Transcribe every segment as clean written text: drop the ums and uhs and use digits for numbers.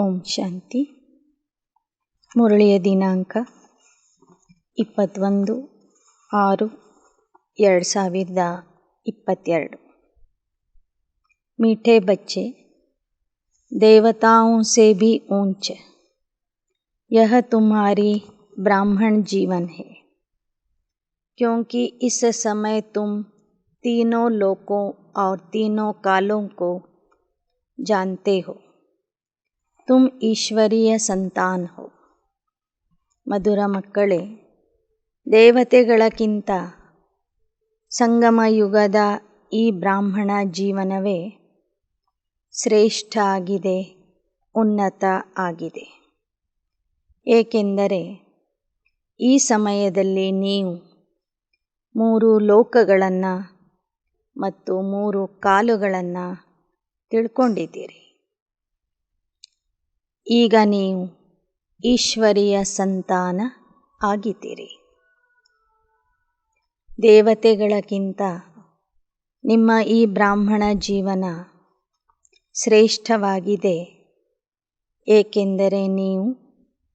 ಓಂ ಶಾಂತಿ. ಮುರಳಿಯ ದಿನಾಂಕ 21/6/2022. मीठे बच्चे, देवताओं से भी ऊंच यह तुम्हारी ब्राह्मण जीवन है, क्योंकि इस समय तुम तीनों लोकों और तीनों कालों को जानते हो. तुम ಈಶ್ವರೀಯ ಸಂತಾನ ಹೋ. ಮಧುರ ಮಕ್ಕಳೇ, ದೇವತೆಗಳಕ್ಕಿಂತ ಸಂಗಮ ಯುಗದ ಈ ಬ್ರಾಹ್ಮಣ ಜೀವನವೇ ಶ್ರೇಷ್ಠ ಆಗಿದೆ, ಉನ್ನತ ಆಗಿದೆ. ಏಕೆಂದರೆ ಈ ಸಮಯದಲ್ಲಿ ನೀವು 3 ಲೋಕಗಳನ್ನು ಮತ್ತು 3 ಕಾಲುಗಳನ್ನು ತಿಳ್ಕೊಂಡಿದ್ದೀರಿ. ಈಗ ನೀವು ಈಶ್ವರೀಯ ಸಂತಾನ ಆಗಿದ್ದೀರಿ. ದೇವತೆಗಳಕ್ಕಿಂತ ನಿಮ್ಮ ಈ ಬ್ರಾಹ್ಮಣ ಜೀವನ ಶ್ರೇಷ್ಠವಾಗಿದೆ, ಏಕೆಂದರೆ ನೀವು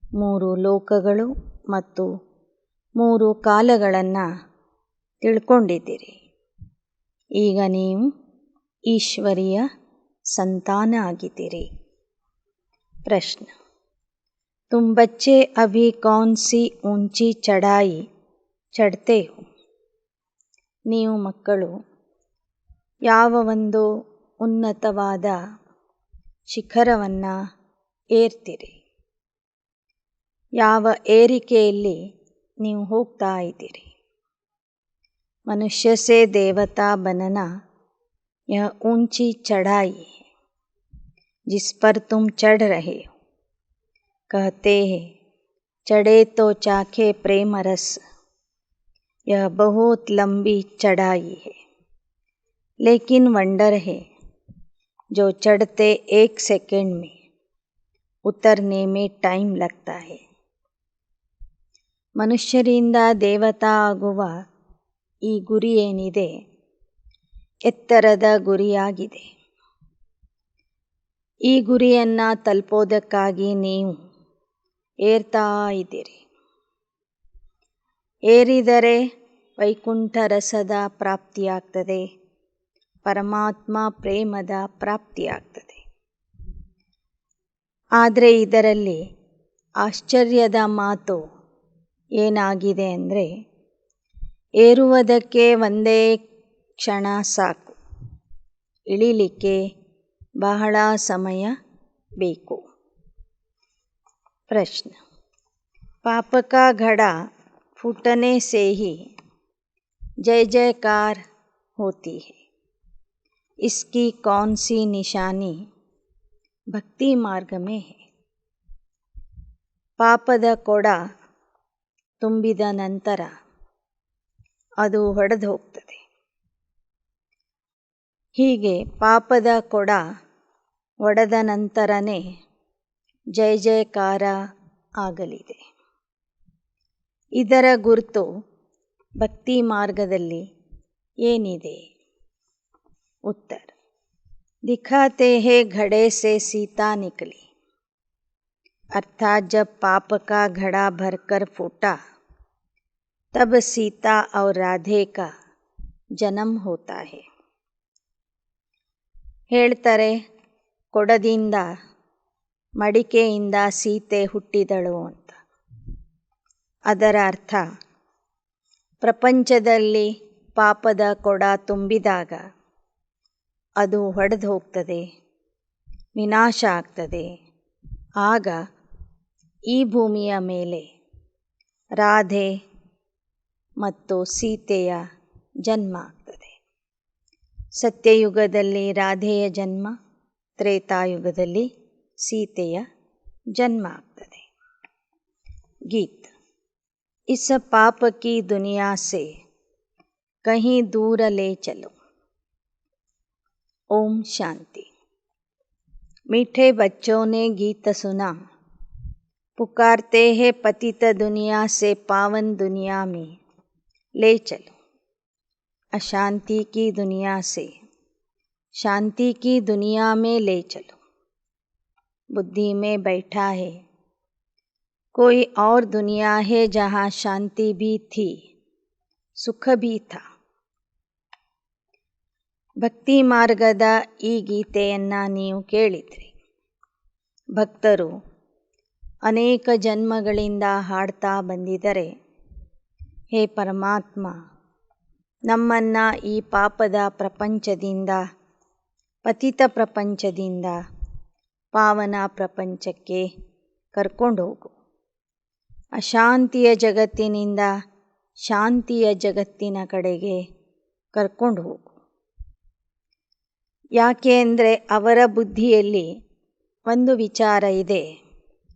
3 ಲೋಕಗಳು ಮತ್ತು 3 ಕಾಲಗಳನ್ನು ತಿಳ್ಕೊಂಡಿದ್ದೀರಿ. ಈಗ ನೀವು ಈಶ್ವರೀಯ ಸಂತಾನ ಆಗಿದ್ದೀರಿ. प्रश्न: तुम बच्चे अभी कौन सी ऊंची चढ़ाई चढ़ते हो? ನೀವು ಮಕ್ಕಳು ಯಾವ ಒಂದು ಉನ್ನತವಾದ ಶಿಖರವನ್ನು ಏರ್ತೀರಿ? ಯಾವ ಏರಿಕೆಯಲ್ಲಿ ನೀವು ಹೋಗ್ತಾ ಇದ್ದೀರಿ? ಮನುಷ್ಯ से देवता बनना यह ऊंची चढ़ाई है जिस पर तुम चढ़ रहे हो. कहते हैं चढ़े तो चाखे प्रेम रस, यह बहुत लंबी चढ़ाई है. लेकिन वंडर है जो चढ़ते 1 सेकंड में उतरने में टाइम लगता है. ಮನುಷ್ಯರಿಂದ ದೇವತಾ ಆಗುವ ಈ ಗುರಿ ಏನಿದೆ, ಎತ್ತರದ ಗುರಿಯಾಗಿದೆ. ಈ ಗುರಿಯನ್ನು ತಲುಪೋದಕ್ಕಾಗಿ ನೀವು ಏರ್ತಾ ಇದ್ದೀರಿ. ಏರಿದರೆ ವೈಕುಂಠ ರಸದ ಪ್ರಾಪ್ತಿಯಾಗ್ತದೆ, ಪರಮಾತ್ಮ ಪ್ರೇಮದ ಪ್ರಾಪ್ತಿಯಾಗ್ತದೆ. ಆದರೆ ಇದರಲ್ಲಿ ಆಶ್ಚರ್ಯದ ಮಾತು ಏನಾಗಿದೆ ಅಂದರೆ, ಏರುವುದಕ್ಕೆ ಒಂದೇ ಕ್ಷಣ ಸಾಕು, ಇಳಿಲಿಕ್ಕೆ ಬಹಳ ಸಮಯ ಬೇಕು. प्रश्न: पाप का घड़ा फूटने से ही जय जयकार होती है, इसकी कौन सी निशानी भक्ति मार्ग में है? ಪಾಪದ ಕೊಡ ತುಂಬಿದ ನಂತರ ಅದು ಒಡೆದು ಹೋಗ್ತದೆ. ಹೀಗೆ ಪಾಪದ ಕೊಡ ಒಡೆದ ನಂತರನೇ ಜಯ ಜಯಕಾರ ಆಗಲಿದೆ. ಇದರ ಗುರುತು ಭಕ್ತಿ ಮಾರ್ಗದಲ್ಲಿ ಏನಿದೆ? ಉತ್ತರ: दिखाते हैं घड़े से सीता निकली, अर्थात जब पाप का घड़ा भरकर फूटा तब सीता और राधे का जन्म होता है. ಹೇಳ್ತಾರೆ, ಕೊಡದಿಂದ ಮಡಿಕೆಯಿಂದ ಸೀತೆ ಹುಟ್ಟಿದಳು ಅಂತ. ಅದರ ಅರ್ಥ, ಪ್ರಪಂಚದಲ್ಲಿ ಪಾಪದ ಕೊಡ ತುಂಬಿದಾಗ ಅದು ಒಡೆದು ಹೋಗ್ತದೆ, ವಿನಾಶ ಆಗ್ತದೆ. ಆಗ ಈ ಭೂಮಿಯ ಮೇಲೆ ರಾಧೆ ಮತ್ತು ಸೀತೆಯ ಜನ್ಮ ಆಗ್ತದೆ. ಸತ್ಯಯುಗದಲ್ಲಿ ರಾಧೆಯ ಜನ್ಮ, ತ್ರೇತಾಯುಗದಲ್ಲಿ सीतेय जन्म ಆಗ್ತದೆ. गीत: इस पाप की दुनिया से कहीं दूर ले चलो. ओम शांति. मीठे बच्चों ने गीत सुना, पुकारते हैं पतित दुनिया से पावन दुनिया में ले चलो. अशांति की दुनिया से शांति की दुनिया में ले चलो. बुद्धि में बैठा है। कोई और दुनिया है जहाँ शांति भी थी, ಸುಖ भी था. ಭಕ್ತಿ ಮಾರ್ಗದ ಈ ಗೀತೆಯನ್ನು ನೀವು ಕೇಳಿದ್ರಿ. ಭಕ್ತರು ಅನೇಕ ಜನ್ಮಗಳಿಂದ ಹಾಡ್ತಾ ಬಂದಿದ್ದಾರೆ, ಹೇ ಪರಮಾತ್ಮ, ನಮ್ಮನ್ನು ಈ ಪಾಪದ ಪ್ರಪಂಚದಿಂದ, ಪತಿತ ಪ್ರಪಂಚದಿಂದ ಪಾವನ ಪ್ರಪಂಚಕ್ಕೆ ಕರ್ಕೊಂಡು ಹೋಗು. ಅಶಾಂತಿಯ ಜಗತ್ತಿನಿಂದ ಶಾಂತಿಯ ಜಗತ್ತಿನ ಕಡೆಗೆ ಕರ್ಕೊಂಡು ಹೋಗು. ಯಾಕೆ ಅಂದರೆ ಅವರ ಬುದ್ಧಿಯಲ್ಲಿ ಒಂದು ವಿಚಾರ ಇದೆ,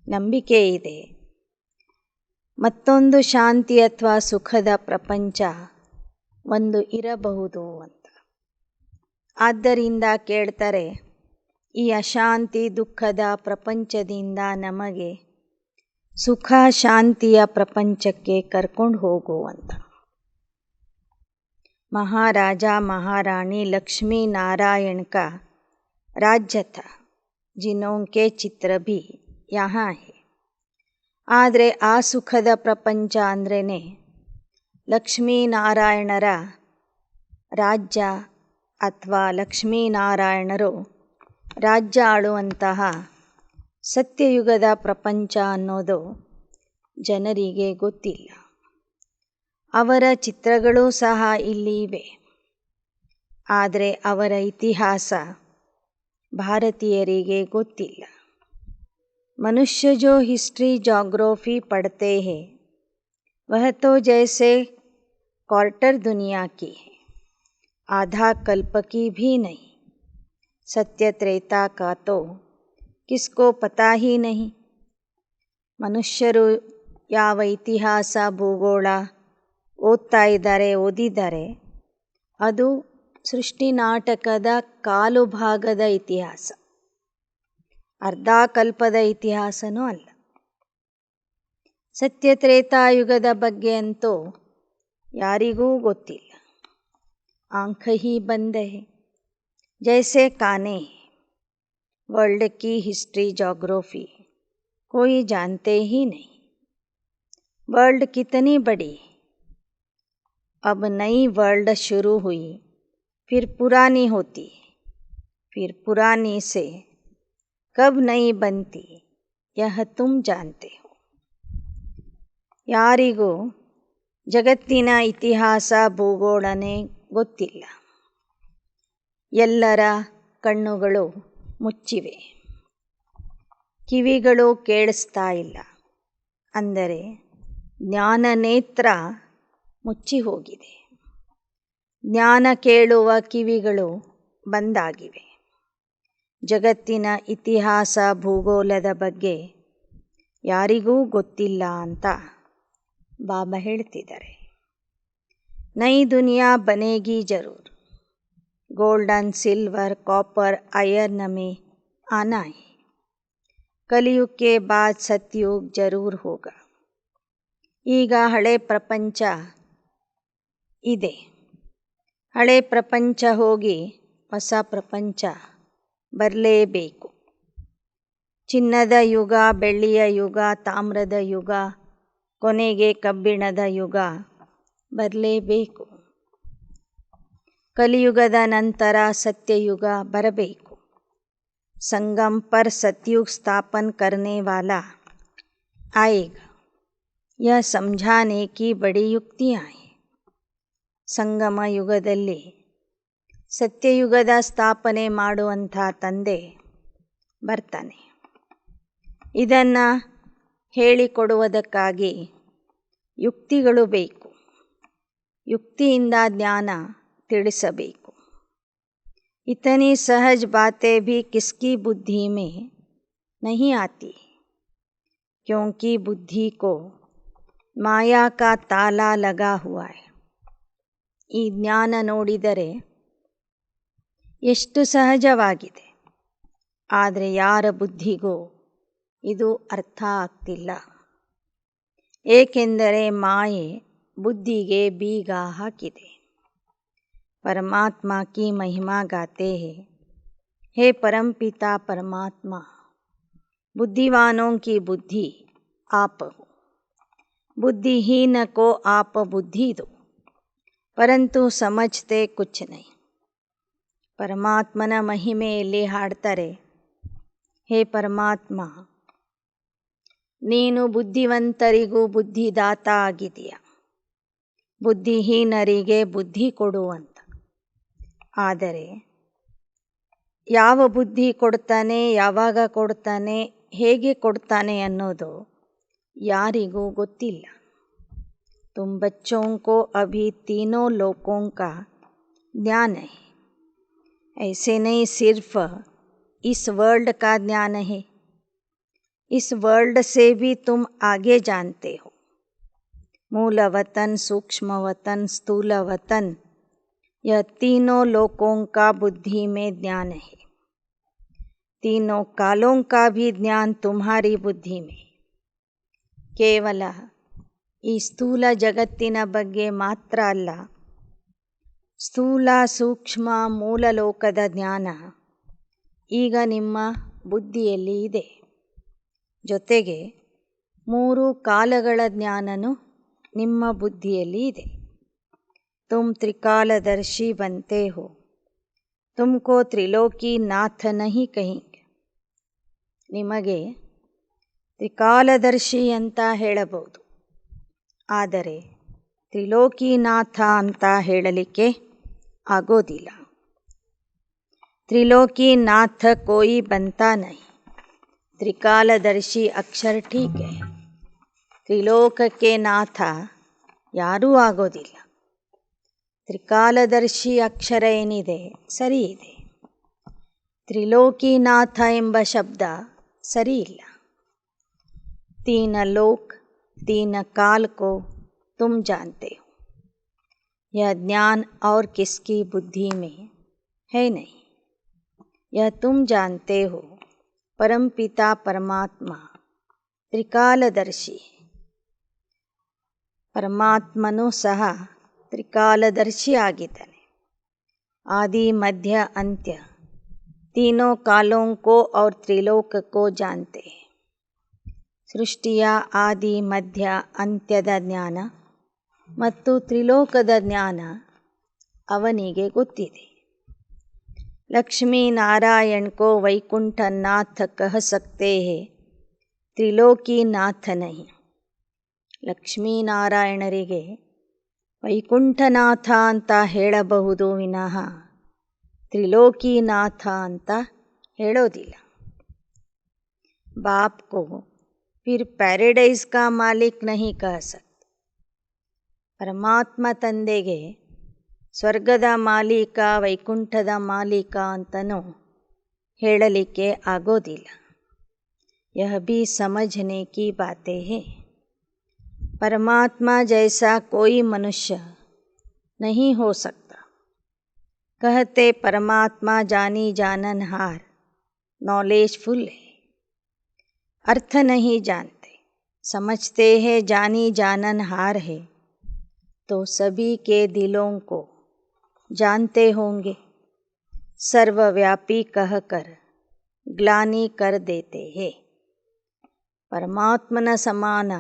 ನಂಬಿಕೆ ಇದೆ, ಮತ್ತೊಂದು ಶಾಂತಿ ಅಥವಾ ಸುಖದ ಪ್ರಪಂಚ ಒಂದು ಇರಬಹುದು ಅಂತ. ಆದ್ದರಿಂದ ಕೇಳ್ತಾರೆ, ಈ ಅಶಾಂತಿ ದುಃಖದ ಪ್ರಪಂಚದಿಂದ ನಮಗೆ ಸುಖ ಶಾಂತಿಯ ಪ್ರಪಂಚಕ್ಕೆ ಕರ್ಕೊಂಡು ಹೋಗು ಅಂತ. महाराजा महारानी लक्ष्मी नारायण का राज्य था, जिनके चित्र भी यहाँ है. ಆದರೆ ಆ ಸುಖದ ಪ್ರಪಂಚ ಅಂದ್ರೇ ಲಕ್ಷ್ಮೀನಾರಾಯಣರ ರಾಜ್ಯ ಅಥವಾ ಲಕ್ಷ್ಮೀನಾರಾಯಣರು ರಾಜ್ಯ ಆಳುವಂತಹ ಸತ್ಯಯುಗದ ಪ್ರಪಂಚ ಅನ್ನೋದು ಜನರಿಗೆ ಗೊತ್ತಿಲ್ಲ. ಅವರ ಚಿತ್ರಗಳೂ ಸಹ ಇಲ್ಲಿ ಇವೆ, ಆದರೆ ಅವರ ಇತಿಹಾಸ ಭಾರತೀಯರಿಗೆ ಗೊತ್ತಿಲ್ಲ. ಮನುಷ್ಯ ಜೋ ಹಿಸ್ಟ್ರಿ ಜಾಗ್ರಫಿ ಪढ़ते हैं वह तो जैसे क्वार्टर दुनिया की है, आधा कल्प की भी नहीं. सत्य त्रेता का तो किसको पता ही नहीं. ಮನುಷ್ಯರು ಯಾವ ಇತಿಹಾಸ ಭೂಗೋಳ ಓದಿದ್ದಾರೆ, ಅದು ಸೃಷ್ಟಿ ನಾಟಕದ ಕಾಲು ಭಾಗದ ಇತಿಹಾಸ, ಅರ್ಧ ಕಲ್ಪದ ಇತಿಹಾಸನೂ ಅಲ್ಲ. ಸತ್ಯತ್ರೇತಾಯುಗದ ಬಗ್ಗೆ ಅಂತೂ ಯಾರಿಗೂ ಗೊತ್ತಿಲ್ಲ. ಆಂಖ ಹಿ ಬಂದ್ ಹೈ, ಜೈಸೆ ಕಾನೆ. वर्ल्ड की हिस्ट्री जोग्राफी कोई जानते ही नहीं. वर्ल्ड कितनी बड़ी, अब नई वर्ल्ड शुरू हुई, फिर पुरानी होती, फिर पुरानी से कब नई बनती, यह तुम जानते हो. ಯಾರಿಗೂ ಜಗತ್ತಿನ ಇತಿಹಾಸ ಭೂಗೋಳನೇ ಗೊತ್ತಿಲ್ಲ. ಎಲ್ಲರ ಕಣ್ಣುಗಳು ಮುಚ್ಚಿವೆ, ಕಿವಿಗಳು ಕೇಳಿಸ್ತಾ ಇಲ್ಲ, ಅಂದರೆ ಜ್ಞಾನ ನೇತ್ರ ಮುಚ್ಚಿ ಹೋಗಿದೆ. ಜ್ಞಾನ ಕೇಳುವ ಕಿವಿಗಳು ಬಂದಾಗಿವೆ. ಜಗತ್ತಿನ ಇತಿಹಾಸ ಭೂಗೋಳದ ಬಗ್ಗೆ ಯಾರಿಗೂ ಗೊತ್ತಿಲ್ಲ ಅಂತ ಬಾಬಾ ಹೇಳ್ತಿದ್ದಾರೆ. ನೈ ದುನಿಯಾ ಬನೇಗಿ ಜರೂರ್, ಗೋಲ್ಡನ್ ಸಿಲ್ವರ್ कॉपर आयरन में आना है. कलयुग के बाद सतयुग जरूर होगा. ಈಗ ಹಳೆ ಪ್ರಪಂಚ ಇದೆ, ಹಳೆ ಪ್ರಪಂಚ ಹೋಗಿ ಹೊಸ ಪ್ರಪಂಚ ಬರಲೇಬೇಕು. ಚಿನ್ನದ ಯುಗ, ಬೆಳ್ಳಿಯ ಯುಗ, ತಾಮ್ರದ ಯುಗ, ಕೊನೆಗೆ ಕಬ್ಬಿಣದ ಯುಗ ಬರಲೇಬೇಕು. ಕಲಿಯುಗದ ನಂತರ ಸತ್ಯಯುಗ ಬರಬೇಕು. संगम पर सतयुग स्थापन करने वाला आएगा, यह समझाने की बड़ी युक्तियाँ हैं. ಸಂಗಮ ಯುಗದಲ್ಲಿ ಸತ್ಯಯುಗದ ಸ್ಥಾಪನೆ ಮಾಡುವಂಥ ತಂದೆ ಬರ್ತಾನೆ. ಇದನ್ನು ಹೇಳಿಕೊಡುವುದಕ್ಕಾಗಿ ಯುಕ್ತಿಗಳು ಬೇಕು. ಯುಕ್ತಿಯಿಂದ ಜ್ಞಾನ ತಿಳಿಸಬೇಕು. इतनी सहज बातें भी किसकी बुद्धि में नहीं आती, क्योंकि बुद्धि को माया का ताला लगा हुआ है. ಈ ಜ್ಞಾನ ನೋಡಿದರೆ ಎಷ್ಟು ಸಹಜವಾಗಿದೆ, ಆದರೆ ಯಾರ ಬುದ್ಧಿಗೂ ಇದು ಅರ್ಥ ಆಗ್ತಿಲ್ಲ. ಏಕೆಂದರೆ ಮಾಯೆ ಬುದ್ಧಿಗೆ ಬೀಗ ಹಾಕಿದೆ. परमात्मा की महिमा गाते हैं, हे परमपिता परमात्मा, बुद्धिवानों की बुद्धि आप हो, बुद्धिहीन को आप बुद्धि दो, परंतु समझते कुछ नहीं. ಪರಮಾತ್ಮನ ಮಹಿಮೆಯಲ್ಲಿ ಹಾಡ್ತಾರೆ, ಹೇ ಪರಮಾತ್ಮ, ನೀನು ಬುದ್ಧಿವಂತರಿಗೂ ಬುದ್ಧಿದಾತ ಆಗಿದೆಯಾ, ಬುದ್ಧಿಹೀನರಿಗೆ ಬುದ್ಧಿ ಕೊಡು ಅಂತ. ಆದರೆ ಯಾವ ಬುದ್ಧಿ ಕೊಡ್ತಾನೆ, ಯಾವಾಗ ಕೊಡ್ತಾನೆ, ಹೇಗೆ ಕೊಡ್ತಾನೆ ಅನ್ನೋದು ಯಾರಿಗೂ ಗೊತ್ತಿಲ್ಲ. तुम बच्चों को अभी तीनों लोकों का ज्ञान है. ऐसे नहीं सिर्फ इस वर्ल्ड का ज्ञान है, इस वर्ल्ड से भी तुम आगे जानते हो. मूल वतन, सूक्ष्म वतन, स्थूल वतन, यह तीनों लोकों का बुद्धि में ज्ञान है. तीनों कालों का भी ज्ञान तुम्हारी बुद्धि में. ಕೇವಲ ಈ ಸ್ಥೂಲ ಜಗತ್ತಿನ ಬಗ್ಗೆ ಮಾತ್ರ ಅಲ್ಲ, ಸ್ಥೂಲ ಸೂಕ್ಷ್ಮ ಮೂಲ ಲೋಕದ ಜ್ಞಾನ ಈಗ ನಿಮ್ಮ ಬುದ್ಧಿಯಲ್ಲಿ ಇದೆ. ಜೊತೆಗೆ 3 ಕಾಲಗಳ ಜ್ಞಾನನೂ ನಿಮ್ಮ ಬುದ್ಧಿಯಲ್ಲಿ ಇದೆ. ತುಮ್ ತ್ರಿಕಾಲದರ್ಶಿ ಬಂತೆ ಹೋ, ತುಮಕೋ ತ್ರಿಲೋಕಿ ನಾಥ ನಹಿ ಕಹೆಂಗೆ. ನಿಮಗೆ ತ್ರಿಕಾಲದರ್ಶಿ ಅಂತ ಹೇಳಬಹುದು, ಆದರೆ ತ್ರಿಲೋಕಿನಾಥ ಅಂತ ಹೇಳಲಿಕ್ಕೆ ಆಗೋದಿಲ್ಲ. ತ್ರಿಲೋಕಿನಾಥ ಕೋಯಿ ಬಂತಾ ನಹಿ, ತ್ರಿಕಾಲದರ್ಶಿ ಅಕ್ಷರ ಠೀಕ್ ಹೈ. ತ್ರಿಲೋಕಕ್ಕೆ ನಾಥ ಯಾರೂ ಆಗೋದಿಲ್ಲ. ತ್ರಿಕಾಲದರ್ಶಿ ಅಕ್ಷರ ಏನಿದೆ ಸರಿ ಇದೆ, ತ್ರಿಲೋಕಿನಾಥ ಎಂಬ ಶಬ್ದ ಸರಿ ಇಲ್ಲ. तीन लोक तीन काल को तुम जानते हो, यह ज्ञान और किसकी बुद्धि में है नहीं. यह तुम जानते हो, परमपिता परमात्मा ತ್ರಿಕಾಲದರ್ಶಿ. ಪರಮಾತ್ಮನೂ ಸಹ ತ್ರಿಕಾಲದರ್ಶಿ ಆಗಿದ್ದಾನೆ. आदि मध्य अंत्य तीनों कालों को और त्रिलोक को जानते हैं. ಸೃಷ್ಟಿಯ ಆದಿ ಮಧ್ಯ ಅಂತ್ಯದ ಜ್ಞಾನ ಮತ್ತು ತ್ರಿಲೋಕದ ಜ್ಞಾನ ಅವನಿಗೆ ಗೊತ್ತಿದೆ. ಲಕ್ಷ್ಮೀನಾರಾಯಣ ಕೋ ವೈಕುಂಠನಾಥ ಕಹ ಸಕ್ತೆ ಹೈ, ತ್ರಿಲೋಕಿನಾಥ ನಹಿ. ಲಕ್ಷ್ಮೀನಾರಾಯಣರಿಗೆ ವೈಕುಂಠನಾಥ ಅಂತ ಹೇಳಬಹುದು ವಿನಃ ತ್ರಿಲೋಕಿನಾಥ ಅಂತ ಹೇಳೋದಿಲ್ಲ. ಬಾಪ್ ಕೋ फिर पैराडाइज का मालिक नहीं कह सकते. ಪರಮಾತ್ಮ ತಂದೆಗೆ ಸ್ವರ್ಗದ ಮಾಲೀಕ, ವೈಕುಂಠದ ಮಾಲೀಕ ಅಂತನೂ ಹೇಳಲಿಕ್ಕೆ ಆಗೋದಿಲ್ಲ. यह भी समझने की बातें हैं. परमात्मा जैसा कोई मनुष्य नहीं हो सकता. कहते परमात्मा जानी जाननहार, नॉलेजफुल है. अर्थ नहीं जानते, समझते हैं जानी जाननहार है, तो सभी के दिलों को जानते होंगे. सर्वव्यापी कहकर ग्लानि कर देते हैं. ಪರಮಾತ್ಮನ ಸಮಾನ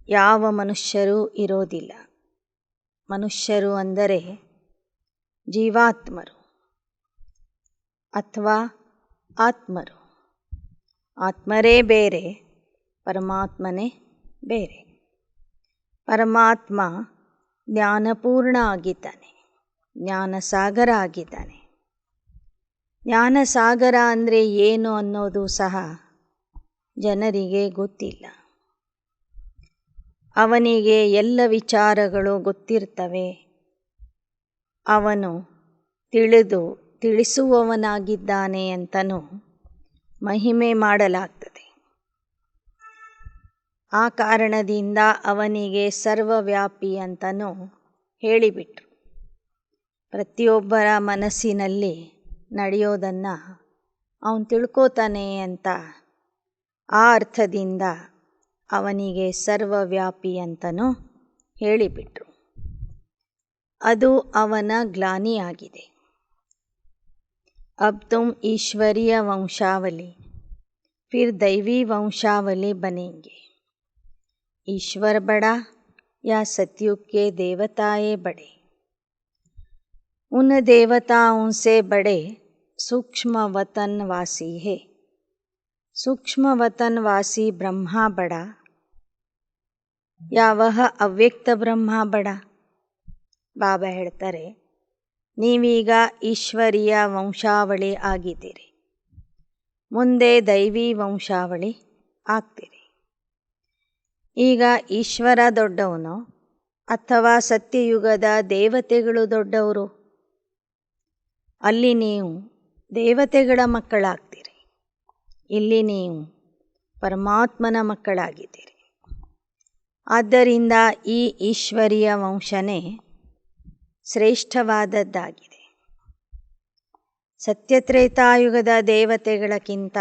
ಯಾವ ಮನುಷ್ಯರೂ ಇರೋದಿಲ್ಲ. ಮನುಷ್ಯರು ಅಂದರೆ ಜೀವಾತ್ಮರು ಅಥವಾ ಆತ್ಮರು. ಆತ್ಮರೇ ಬೇರೆ, ಪರಮಾತ್ಮನೇ ಬೇರೆ. ಪರಮಾತ್ಮ ಜ್ಞಾನಪೂರ್ಣ ಆಗಿದ್ದಾನೆ, ಜ್ಞಾನಸಾಗರ ಆಗಿದ್ದಾನೆ. ಜ್ಞಾನಸಾಗರ ಅಂದರೆ ಏನು ಅನ್ನೋದು ಸಹ ಜನರಿಗೆ ಗೊತ್ತಿಲ್ಲ. ಅವನಿಗೆ ಎಲ್ಲ ವಿಚಾರಗಳು ಗೊತ್ತಿರ್ತವೆ. ಅವನು ತಿಳಿಸುವವನಾಗಿದ್ದಾನೆ ಅಂತನೂ ಮಹಿಮೆ ಮಾಡಲಾಗ್ತದೆ. ಆ ಕಾರಣದಿಂದ ಅವನಿಗೆ ಸರ್ವವ್ಯಾಪಿ ಅಂತನೂ ಹೇಳಿಬಿಟ್ರು. ಪ್ರತಿಯೊಬ್ಬರ ಮನಸ್ಸಿನಲ್ಲಿ ನಡೆಯೋದನ್ನು ಅವನು ತಿಳ್ಕೋತಾನೆ ಅಂತ ಆ ಅರ್ಥದಿಂದ ಅವನಿಗೆ ಸರ್ವವ್ಯಾಪಿ ಅಂತನೂ ಹೇಳಿಬಿಟ್ರು. ಅದು ಅವನ ಗ್ಲಾನಿಯಾಗಿದೆ. अब तुम ईश्वरीय वंशावली फिर दैवी वंशावली बनेंगे। ईश्वर बड़ा या सतयुग के देवताएं बड़े? उन देवताओं से बड़े सूक्ष्म वतनवासी है। सूक्ष्म वतनवासी ब्रह्मा बड़ा या वह ಅವ್ಯಕ್ತ ಬ್ರಹ್ಮ ಬಡ? ಬಾಬಾ ಹೇಳ್ತಾರೆ, ನೀವೀಗ ಈಶ್ವರೀಯ ವಂಶಾವಳಿ ಆಗಿದ್ದೀರಿ, ಮುಂದೆ ದೈವಿ ವಂಶಾವಳಿ ಆಗ್ತೀರಿ. ಈಗ ಈಶ್ವರ ದೊಡ್ಡವನು ಅಥವಾ ಸತ್ಯಯುಗದ ದೇವತೆಗಳು ದೊಡ್ಡವರು? ಅಲ್ಲಿ ನೀವು ದೇವತೆಗಳ ಮಕ್ಕಳಾಗ್ತೀರಿ, ಇಲ್ಲಿ ನೀವು ಪರಮಾತ್ಮನ ಮಕ್ಕಳಾಗಿದ್ದೀರಿ. ಆದ್ದರಿಂದ ಈ ಈಶ್ವರೀಯ ವಂಶನೇ ಶ್ರೇಷ್ಠವಾದದ್ದಾಗಿದೆ. ಸತ್ಯತ್ರೇತಾಯುಗದ ದೇವತೆಗಳಕ್ಕಿಂತ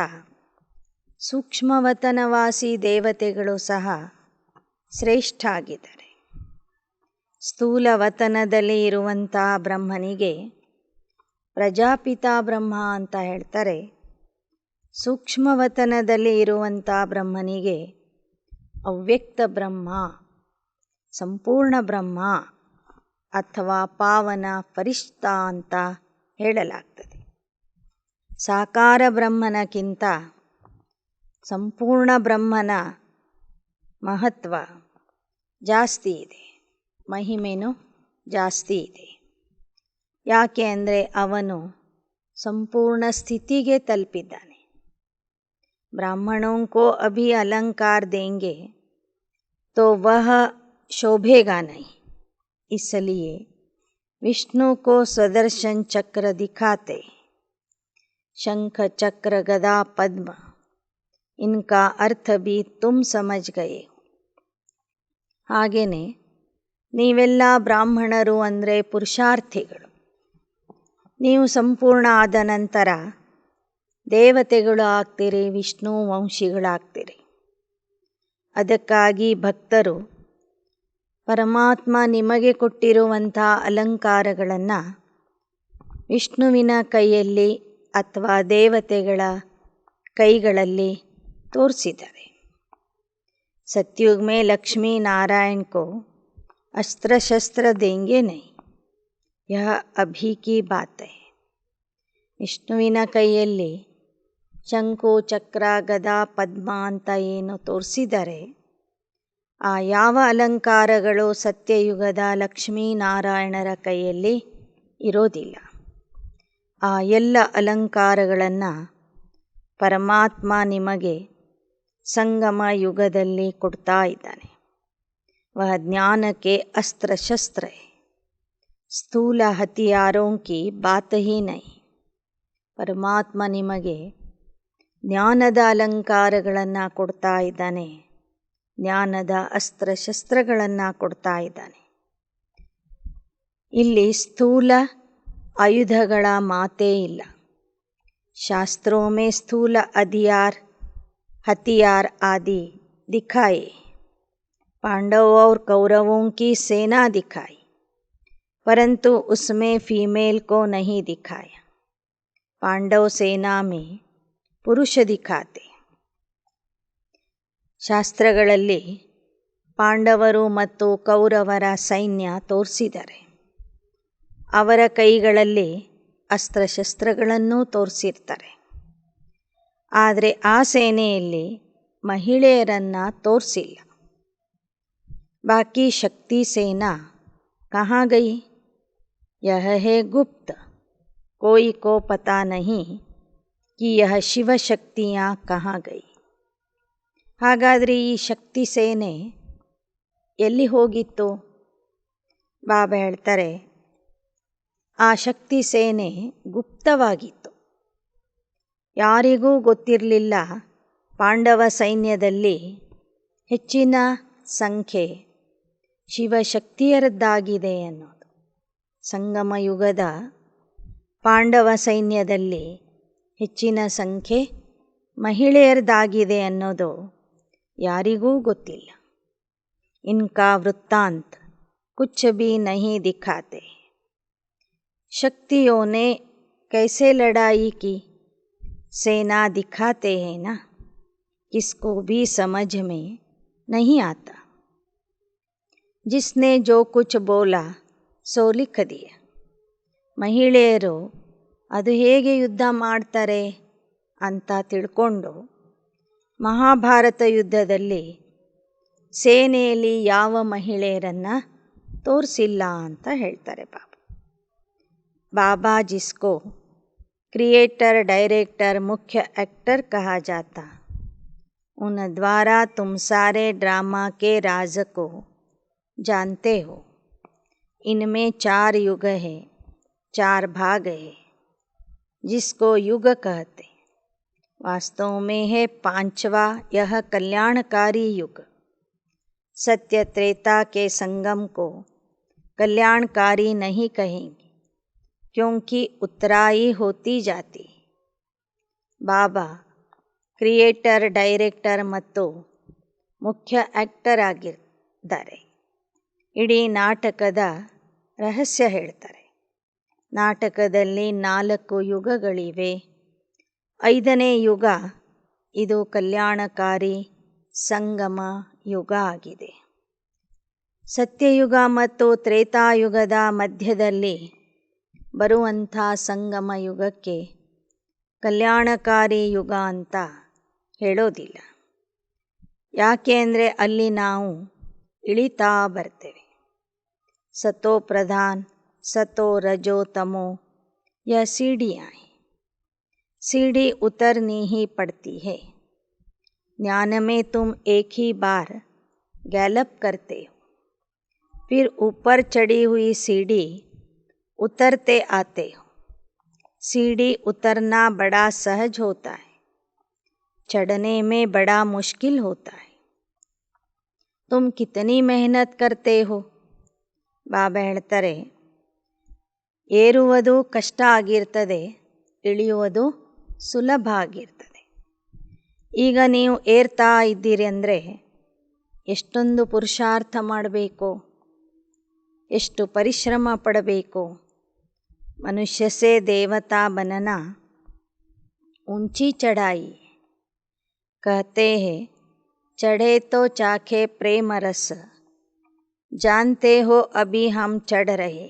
ಸೂಕ್ಷ್ಮವತನವಾಸಿ ದೇವತೆಗಳು ಸಹ ಶ್ರೇಷ್ಠ ಆಗಿದ್ದಾರೆ. ಸ್ಥೂಲ ವತನದಲ್ಲಿ ಇರುವಂಥ ಬ್ರಹ್ಮನಿಗೆ ಪ್ರಜಾಪಿತ ಬ್ರಹ್ಮ ಅಂತ ಹೇಳ್ತಾರೆ. ಸೂಕ್ಷ್ಮವತನದಲ್ಲಿ ಇರುವಂಥ ಬ್ರಹ್ಮನಿಗೆ ಅವ್ಯಕ್ತ ಬ್ರಹ್ಮ, ಸಂಪೂರ್ಣ ಬ್ರಹ್ಮ ಅಥವಾ ಪಾವನ ಫರಿಷ್ಠ ಅಂತ ಹೇಳಲಾಗ್ತದೆ. ಸಾಕಾರ ಬ್ರಹ್ಮನಕ್ಕಿಂತ ಸಂಪೂರ್ಣ ಬ್ರಹ್ಮನ ಮಹತ್ವ ಜಾಸ್ತಿ ಇದೆ, ಮಹಿಮೆನೂ ಜಾಸ್ತಿ ಇದೆ. ಯಾಕೆ ಅಂದರೆ ಅವನು ಸಂಪೂರ್ಣ ಸ್ಥಿತಿಗೆ ತಲುಪಿದ್ದಾನೆ. ब्राह्मणों को अभी अलंकार देंगे तो वह शोभेगा नहीं, इसलिए विष्णु को सुदर्शन चक्र दिखाते. शंख चक्र गदा पद्म, इनका अर्थ भी तुम समझ गए. ಹಾಗೆಯೇ ನೀವೆಲ್ಲ ಬ್ರಾಹ್ಮಣರು ಅಂದರೆ ಪುರುಷಾರ್ಥಿಗಳು. ನೀವು ಸಂಪೂರ್ಣ ಆದ ನಂತರ ದೇವತೆಗಳು ಆಗ್ತೀರಿ, ವಿಷ್ಣು ವಂಶಿಗಳಾಗ್ತೀರಿ. ಅದಕ್ಕಾಗಿ ಭಕ್ತರು ಪರಮಾತ್ಮ ನಿಮಗೆ ಕೊಟ್ಟಿರುವಂಥ ಅಲಂಕಾರಗಳನ್ನು ವಿಷ್ಣುವಿನ ಕೈಯಲ್ಲಿ ಅಥವಾ ದೇವತೆಗಳ ಕೈಗಳಲ್ಲಿ ತೋರಿಸಿದ್ದಾರೆ. सतयुग में लक्ष्मी नारायण को अस्त्र शस्त्र देंगे नहीं, यह अभी की बात है. ವಿಷ್ಣುವಿನ ಕೈಯಲ್ಲಿ ಶಂಕು ಚಕ್ರ ಗದಾ ಪದ್ಮ ಅಂತ ಏನು ತೋರಿಸಿದರೆ ಆ ಯಾವ ಅಲಂಕಾರಗಳು ಸತ್ಯಯುಗದ ಲಕ್ಷ್ಮೀನಾರಾಯಣರ ಕೈಯಲ್ಲಿ ಇರೋದಿಲ್ಲ. ಆ ಎಲ್ಲ ಅಲಂಕಾರಗಳನ್ನು ಪರಮಾತ್ಮ ನಿಮಗೆ ಸಂಗಮ ಯುಗದಲ್ಲಿ ಕೊಡ್ತಾ ಇದ್ದಾನೆ. ವಹ ಜ್ಞಾನ ಕೆ ಅಸ್ತ್ರ ಶಸ್ತ್ರ ಹೈ, ಸ್ಥೂಲ ಹತಿಯಾರೋಂ ಕಿ ಬಾತ್ ಹಿ ನಹಿ. ಪರಮಾತ್ಮ ನಿಮಗೆ ಜ್ಞಾನದ ಅಲಂಕಾರಗಳನ್ನು ಕೊಡ್ತಾ ಇದ್ದಾನೆ, ಜ್ಞಾನದ ಅಸ್ತ್ರಶಸ್ತ್ರಗಳನ್ನು ಕೊಡ್ತಾ ಇದ್ದಾನೆ. ಇಲ್ಲಿ ಸ್ಥೂಲ ಆಯುಧಗಳ ಮಾತೇ ಇಲ್ಲ. ಶಾಸ್ತ್ರೋं में स्थूल हथियार आदि दिखाए, पांडवों और कौरवों की सेना दिखाई, परंतु उसमें फीमेल को नहीं दिखाया. पांडव सेना में पुरुष दिखाते. ಶಾಸ್ತ್ರಗಳಲ್ಲಿ ಪಾಂಡವರು ಮತ್ತು ಕೌರವರ ಸೈನ್ಯ ತೋರಿಸಿದ್ದಾರೆ. ಅವರ ಕೈಗಳಲ್ಲಿ ಅಸ್ತ್ರಶಸ್ತ್ರಗಳನ್ನೂ ತೋರಿಸಿರ್ತಾರೆ. ಆದರೆ ಆ ಸೇನೆಯಲ್ಲಿ ಮಹಿಳೆಯರನ್ನು ತೋರಿಸಿಲ್ಲ. ಬಾಕಿ ಶಕ್ತಿ ಸೇನಾ ಕहाँ गई? यह है गुप्त, कोई को पता नहीं कि यह ಶಿವ ಶಕ್ತಿಯಾँ कहाँ गई. ಹಾಗಾದರೆ ಈ ಶಕ್ತಿ ಸೇನೆ ಎಲ್ಲಿ ಹೋಗಿತ್ತು? ಬಾಬಾ ಹೇಳ್ತಾರೆ, ಆ ಶಕ್ತಿ ಸೇನೆ ಗುಪ್ತವಾಗಿತ್ತು, ಯಾರಿಗೂ ಗೊತ್ತಿರಲಿಲ್ಲ. ಪಾಂಡವ ಸೈನ್ಯದಲ್ಲಿ ಹೆಚ್ಚಿನ ಸಂಖ್ಯೆ ಶಿವಶಕ್ತಿಯರದ್ದಾಗಿದೆ ಅನ್ನೋದು. ಸಂಗಮ ಯುಗದ ಪಾಂಡವ ಸೈನ್ಯದಲ್ಲಿ ಹೆಚ್ಚಿನ ಸಂಖ್ಯೆ ಮಹಿಳೆಯರದ್ದಾಗಿದೆ ಅನ್ನೋದು ಯಾರಿಗೂ ಗೊತ್ತಿಲ್ಲ. ಇನ್ಕಾ ವೃತ್ತಾಂತ್ ಕುಚ್ ಭಿ ನಹೀ ದಿಖಾತೆ. शक्तियों ने कैसे लड़ाई की, सेना दिखाते हैं ना. किसको भी समझ में नहीं आता। जिसने जो कुछ बोला सೋ ಲಿಖ ದಿಯಾ. ಮಹಿಳೆಯರು ಅದು ಹೇಗೆ ಯುದ್ಧ ಮಾಡ್ತಾರೆ ಅಂತ ತಿಳ್ಕೊಂಡು ಮಹಾಭಾರತ ಯುದ್ಧದಲ್ಲಿ ಸೇನೆಯಲ್ಲಿ ಯಾವ ಮಹಿಳೆಯರನ್ನು ತೋರಿಸಿಲ್ಲ ಅಂತ ಹೇಳ್ತಾರೆ ಬಾಬಾ. बाबा जिसको क्रिएटर डायरेक्टर मुख्य एक्टर कहा जाता, उन द्वारा तुम सारे ड्रामा के राज को जानते हो. इनमें 4 युग है, 4 भाग है, जिसको युग कहते. वास्तव में है 5वां यह कल्याणकारी युग. सत्य त्रेता के संगम को कल्याणकारी नहीं कहेंगे, क्योंकि उतराई होती जाती. ಬಾಬಾ ಕ್ರಿಯೇಟರ್ ಡೈರೆಕ್ಟರ್ ಮತ್ತು ಮುಖ್ಯ ಆ್ಯಕ್ಟರ್ ಆಗಿದ್ದಾರೆ. ಇಡೀ ನಾಟಕದ ರಹಸ್ಯ ಹೇಳ್ತಾರೆ. ನಾಟಕದಲ್ಲಿ 4 ಯುಗಗಳಿವೆ. 5ನೇ ಯುಗ ಇದು ಕಲ್ಯಾಣಕಾರಿ ಸಂಗಮ ಯುಗ ಆಗಿದೆ. ಸತ್ಯಯುಗ ಮತ್ತು ತ್ರೇತಾಯುಗದ ಮಧ್ಯದಲ್ಲಿ ಬರುವಂಥ ಸಂಗಮ ಯುಗಕ್ಕೆ ಕಲ್ಯಾಣಕಾರಿ ಯುಗ ಅಂತ ಹೇಳೋದಿಲ್ಲ. ಯಾಕೆ ಅಂದರೆ ಅಲ್ಲಿ ನಾವು ಇಳಿತಾ ಬರ್ತೇವೆ. ಸತೋ ಪ್ರಧಾನ್ ಸತೋ ರಜೋ ತಮೋ यह सीढ़ियाँ हैं. सीढ़ी उतरनी ही पड़ती है. ज्ञान में तुम एक ही बार गैलप करते हो, फिर ऊपर चढ़ी हुई सीढ़ी उतरते आते हो. सीढ़ी उतरना बड़ा सहज होता है, चढ़ने में बड़ा मुश्किल होता है. तुम कितनी मेहनत करते हो. ಬಾಬಾ ಹೇಳ್ತಾರೆ, ಏರುವುದು ಕಷ್ಟ ಆಗಿರ್ತದೆ, ಇಳಿಯುವುದು ಸುಲಭ ಆಗಿರ್ತದೆ. ಈಗ ನೀವು ಏರ್ತಾ ಇದ್ದೀರಿ ಅಂದರೆ ಎಷ್ಟೊಂದು ಪುರುಷಾರ್ಥ ಮಾಡಬೇಕು, ಎಷ್ಟು ಪರಿಶ್ರಮ ಪಡಬೇಕು. मनुष्य से देवता बनना ऊंची चढ़ाई. कहते हैं चढ़े तो चाखे प्रेम रस, जानते हो अभी हम चढ़ रहे,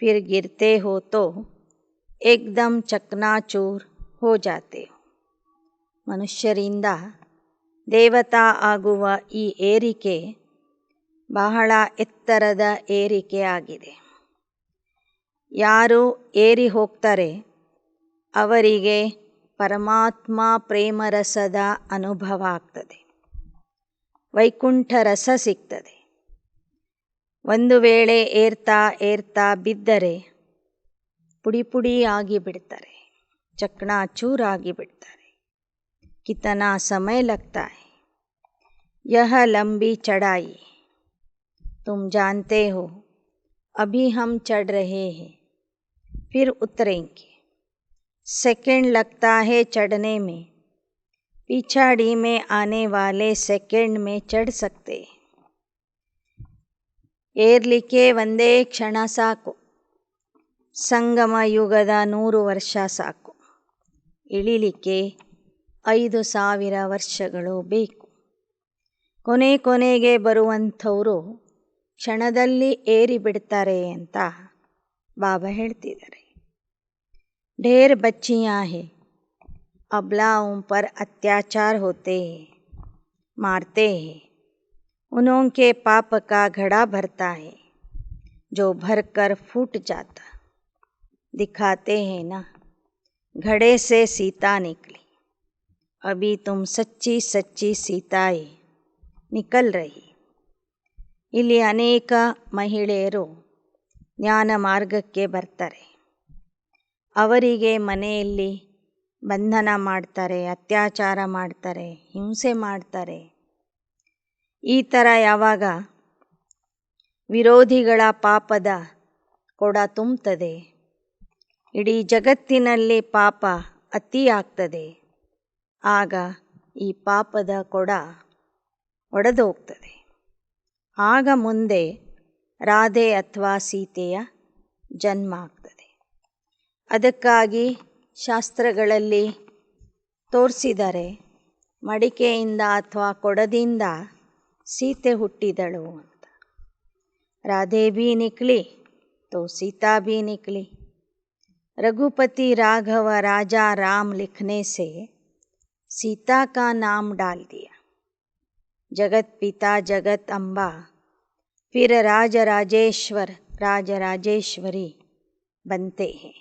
फिर गिरते हो तो एकदम चकनाचूर हो जाते हो. ಮನುಷ್ಯರಿಂದ ದೇವತಾ ಆಗುವ ಈ ಏರಿಕೆ ಬಹಳ ಎತ್ತರದ ಏರಿಕೆ ಆಗಿದೆ. ಯಾರು ಏರಿ ಹೋಗ್ತಾರೆ ಅವರಿಗೆ ಪರಮಾತ್ಮ ಪ್ರೇಮರಸದ ಅನುಭವ ಆಗ್ತದೆ, ವೈಕುಂಠ ರಸ ಸಿಗ್ತದೆ. ಒಂದು ವೇಳೆ ಏರ್ತಾ ಏರ್ತಾ ಬಿದ್ದರೆ ಪುಡಿ ಪುಡಿ ಆಗಿಬಿಡ್ತಾರೆ, ಚಕನಾಚೂರಾಗಿ ಬಿಡ್ತಾರೆ. ಕಿತನಾ ಸಮಯ ಲಗ್ತಾ ಹೈ. ಯಹ ಲಂಬಿ ಚढ़ाई, तुम जानते हो अभी हम चढ़ रहे हैं, फिर उतरेंगे. सेकंड लगता है चढ़ने में, पिछाड़ी में आने वाले सेकंड में चढ़ सकते. ಏರ್ಲಿಕ್ಕೆ ಒಂದೇ ಕ್ಷಣ ಸಾಕು, ಸಂಗಮ ಯುಗದ 100 ವರ್ಷ ಸಾಕು. ಇಳಿಲಿಕ್ಕೆ 5000 ವರ್ಷಗಳು ಬೇಕು. ಕೊನೆಗೆ ಬರುವಂಥವರು ಕ್ಷಣದಲ್ಲಿ ಏರಿ ಬಿಡ್ತಾರೆ ಅಂತ ಬಾಬಾ ಹೇಳ್ತಿದ್ದಾರೆ. ढेर बच्चियाँ हैं, अबलाओं पर अत्याचार होते हैं, मारते हैं. उन्हों के पाप का घड़ा भरता है, जो भरकर फूट जाता. दिखाते हैं ना, घड़े से सीता निकली. अभी तुम सच्ची सच्ची सीताएं निकल रही. ಇಲ್ಲಿ ಅನೇಕ ಮಹಿಳೆಯರು ಜ್ಞಾನ ಮಾರ್ಗಕ್ಕೆ ಬರ್ತಾರೆ. ಅವರಿಗೆ ಮನೆಯಲ್ಲಿ ಬಂಧನ ಮಾಡ್ತಾರೆ, ಅತ್ಯಾಚಾರ ಮಾಡ್ತಾರೆ, ಹಿಂಸೆ ಮಾಡ್ತಾರೆ. ಈ ಥರ ಯಾವಾಗ ವಿರೋಧಿಗಳ ಪಾಪದ ಕೊಡ ತುಂಬುತ್ತದೆ, ಇಡೀ ಜಗತ್ತಿನಲ್ಲಿ ಪಾಪ ಅತಿಯಾಗ್ತದೆ, ಆಗ ಈ ಪಾಪದ ಕೊಡ ಒಡೆದೋಗ್ತದೆ. ಆಗ ಮುಂದೆ ರಾಧೆ ಅಥವಾ ಸೀತೆಯ ಜನ್ಮ ಆಗ್ತದೆ. ಅದಕ್ಕಾಗಿ ಶಾಸ್ತ್ರಗಳಲ್ಲಿ ತೋರಿಸಿದ್ದಾರೆ, ಮಡಿಕೆಯಿಂದ ಅಥವಾ ಕೊಡದಿಂದ ಸೀತೆ ಹುಟ್ಟಿದಳು ಅಂತ. ರಾಧೆ ಭೀ ನಿಕ್ಲಿ ತೋ ಸೀತಾ ಭೀ ನಿಕ್ಲಿ. रघुपति राघव राजा राम लिखने से सीता का नाम डाल दिया. जगत पिता जगत अम्बा फिर राज राजेश्वर राज राजेश्वरी बनते हैं.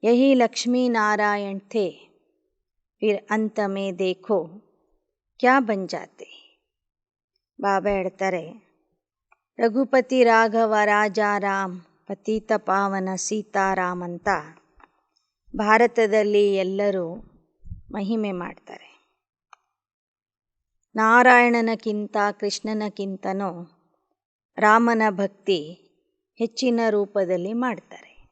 यही लक्ष्मी नारायण थे, फिर अंत में देखो क्या बन जाते. ಬಾಬಾ ಹೇಳ್ತಾರೆ, ರಘುಪತಿ ರಾಘವ ರಾಜ ರಾಮ್ ಪತೀತ ಪಾವನ ಸೀತಾರಾಮ್ ಅಂತ ಭಾರತದಲ್ಲಿ ಎಲ್ಲರೂ ಮಹಿಮೆ ಮಾಡ್ತಾರೆ. ನಾರಾಯಣನಕ್ಕಿಂತ ಕೃಷ್ಣನಕ್ಕಿಂತನೂ ರಾಮನ ಭಕ್ತಿ ಹೆಚ್ಚಿನ ರೂಪದಲ್ಲಿ ಮಾಡ್ತಾರೆ.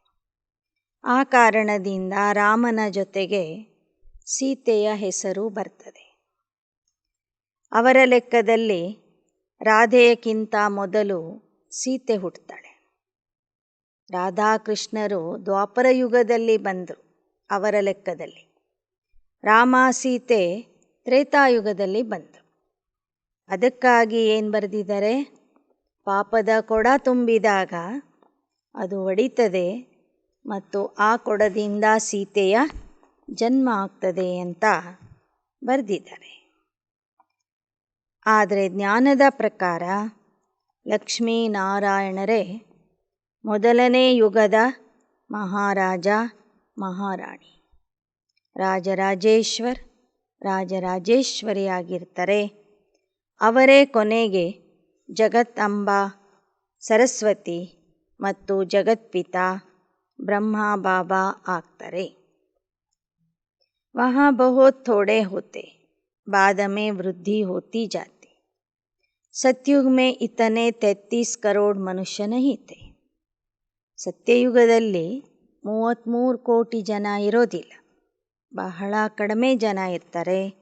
ಆ ಕಾರಣದಿಂದ ರಾಮನ ಜೊತೆಗೆ ಸೀತೆಯ ಹೆಸರು ಬರ್ತದೆ. ಅವರ ಲೆಕ್ಕದಲ್ಲಿ ರಾಧೆಯಕ್ಕಿಂತ ಮೊದಲು ಸೀತೆ ಹುಟ್ಟುತ್ತಾಳೆ. ರಾಧಾಕೃಷ್ಣರು ದ್ವಾಪರ ಯುಗದಲ್ಲಿ ಬಂದರು ಅವರ ಲೆಕ್ಕದಲ್ಲಿ. ರಾಮ ಸೀತೆ ತ್ರೇತಾಯುಗದಲ್ಲಿ ಬಂದರು. ಅದಕ್ಕಾಗಿ ಏನು ಬರೆದಿದ್ದಾರೆ, ಪಾಪದ ಕೊಡ ತುಂಬಿದಾಗ ಅದು ಒಡಿತದೆ ಮತ್ತು ಆ ಕೊಡದಿಂದ ಸೀತೆಯ ಜನ್ಮ ಆಗ್ತದೆ ಅಂತ ಬರೆದಿದ್ದಾರೆ. ಆದರೆ ಜ್ಞಾನದ ಪ್ರಕಾರ ಲಕ್ಷ್ಮೀನಾರಾಯಣರೇ ಮೊದಲನೇ ಯುಗದ ಮಹಾರಾಜ ಮಹಾರಾಣಿ, ರಾಜರಾಜೇಶ್ವರ್ ರಾಜರಾಜೇಶ್ವರಿಯಾಗಿರ್ತಾರೆ. ಅವರೇ ಕೊನೆಗೆ ಜಗತ್ತಂಬಾ ಸರಸ್ವತಿ ಮತ್ತು ಜಗತ್ಪಿತಾ ಬ್ರಹ್ಮ ಬಾಬಾ ಆಗ್ತಾರೆ. वहाँ बहुत थोड़े होते, बाद में वृद्धि होती जाती. सतयुग में इतने 33 करोड़ मनुष्य नहीं थे. ಸತ್ಯಯುಗದಲ್ಲಿ 33 ಕೋಟಿ ಜನ ಇರೋದಿಲ್ಲ, ಬಹಳ ಕಡಿಮೆ ಜನ ಇರ್ತಾರೆ.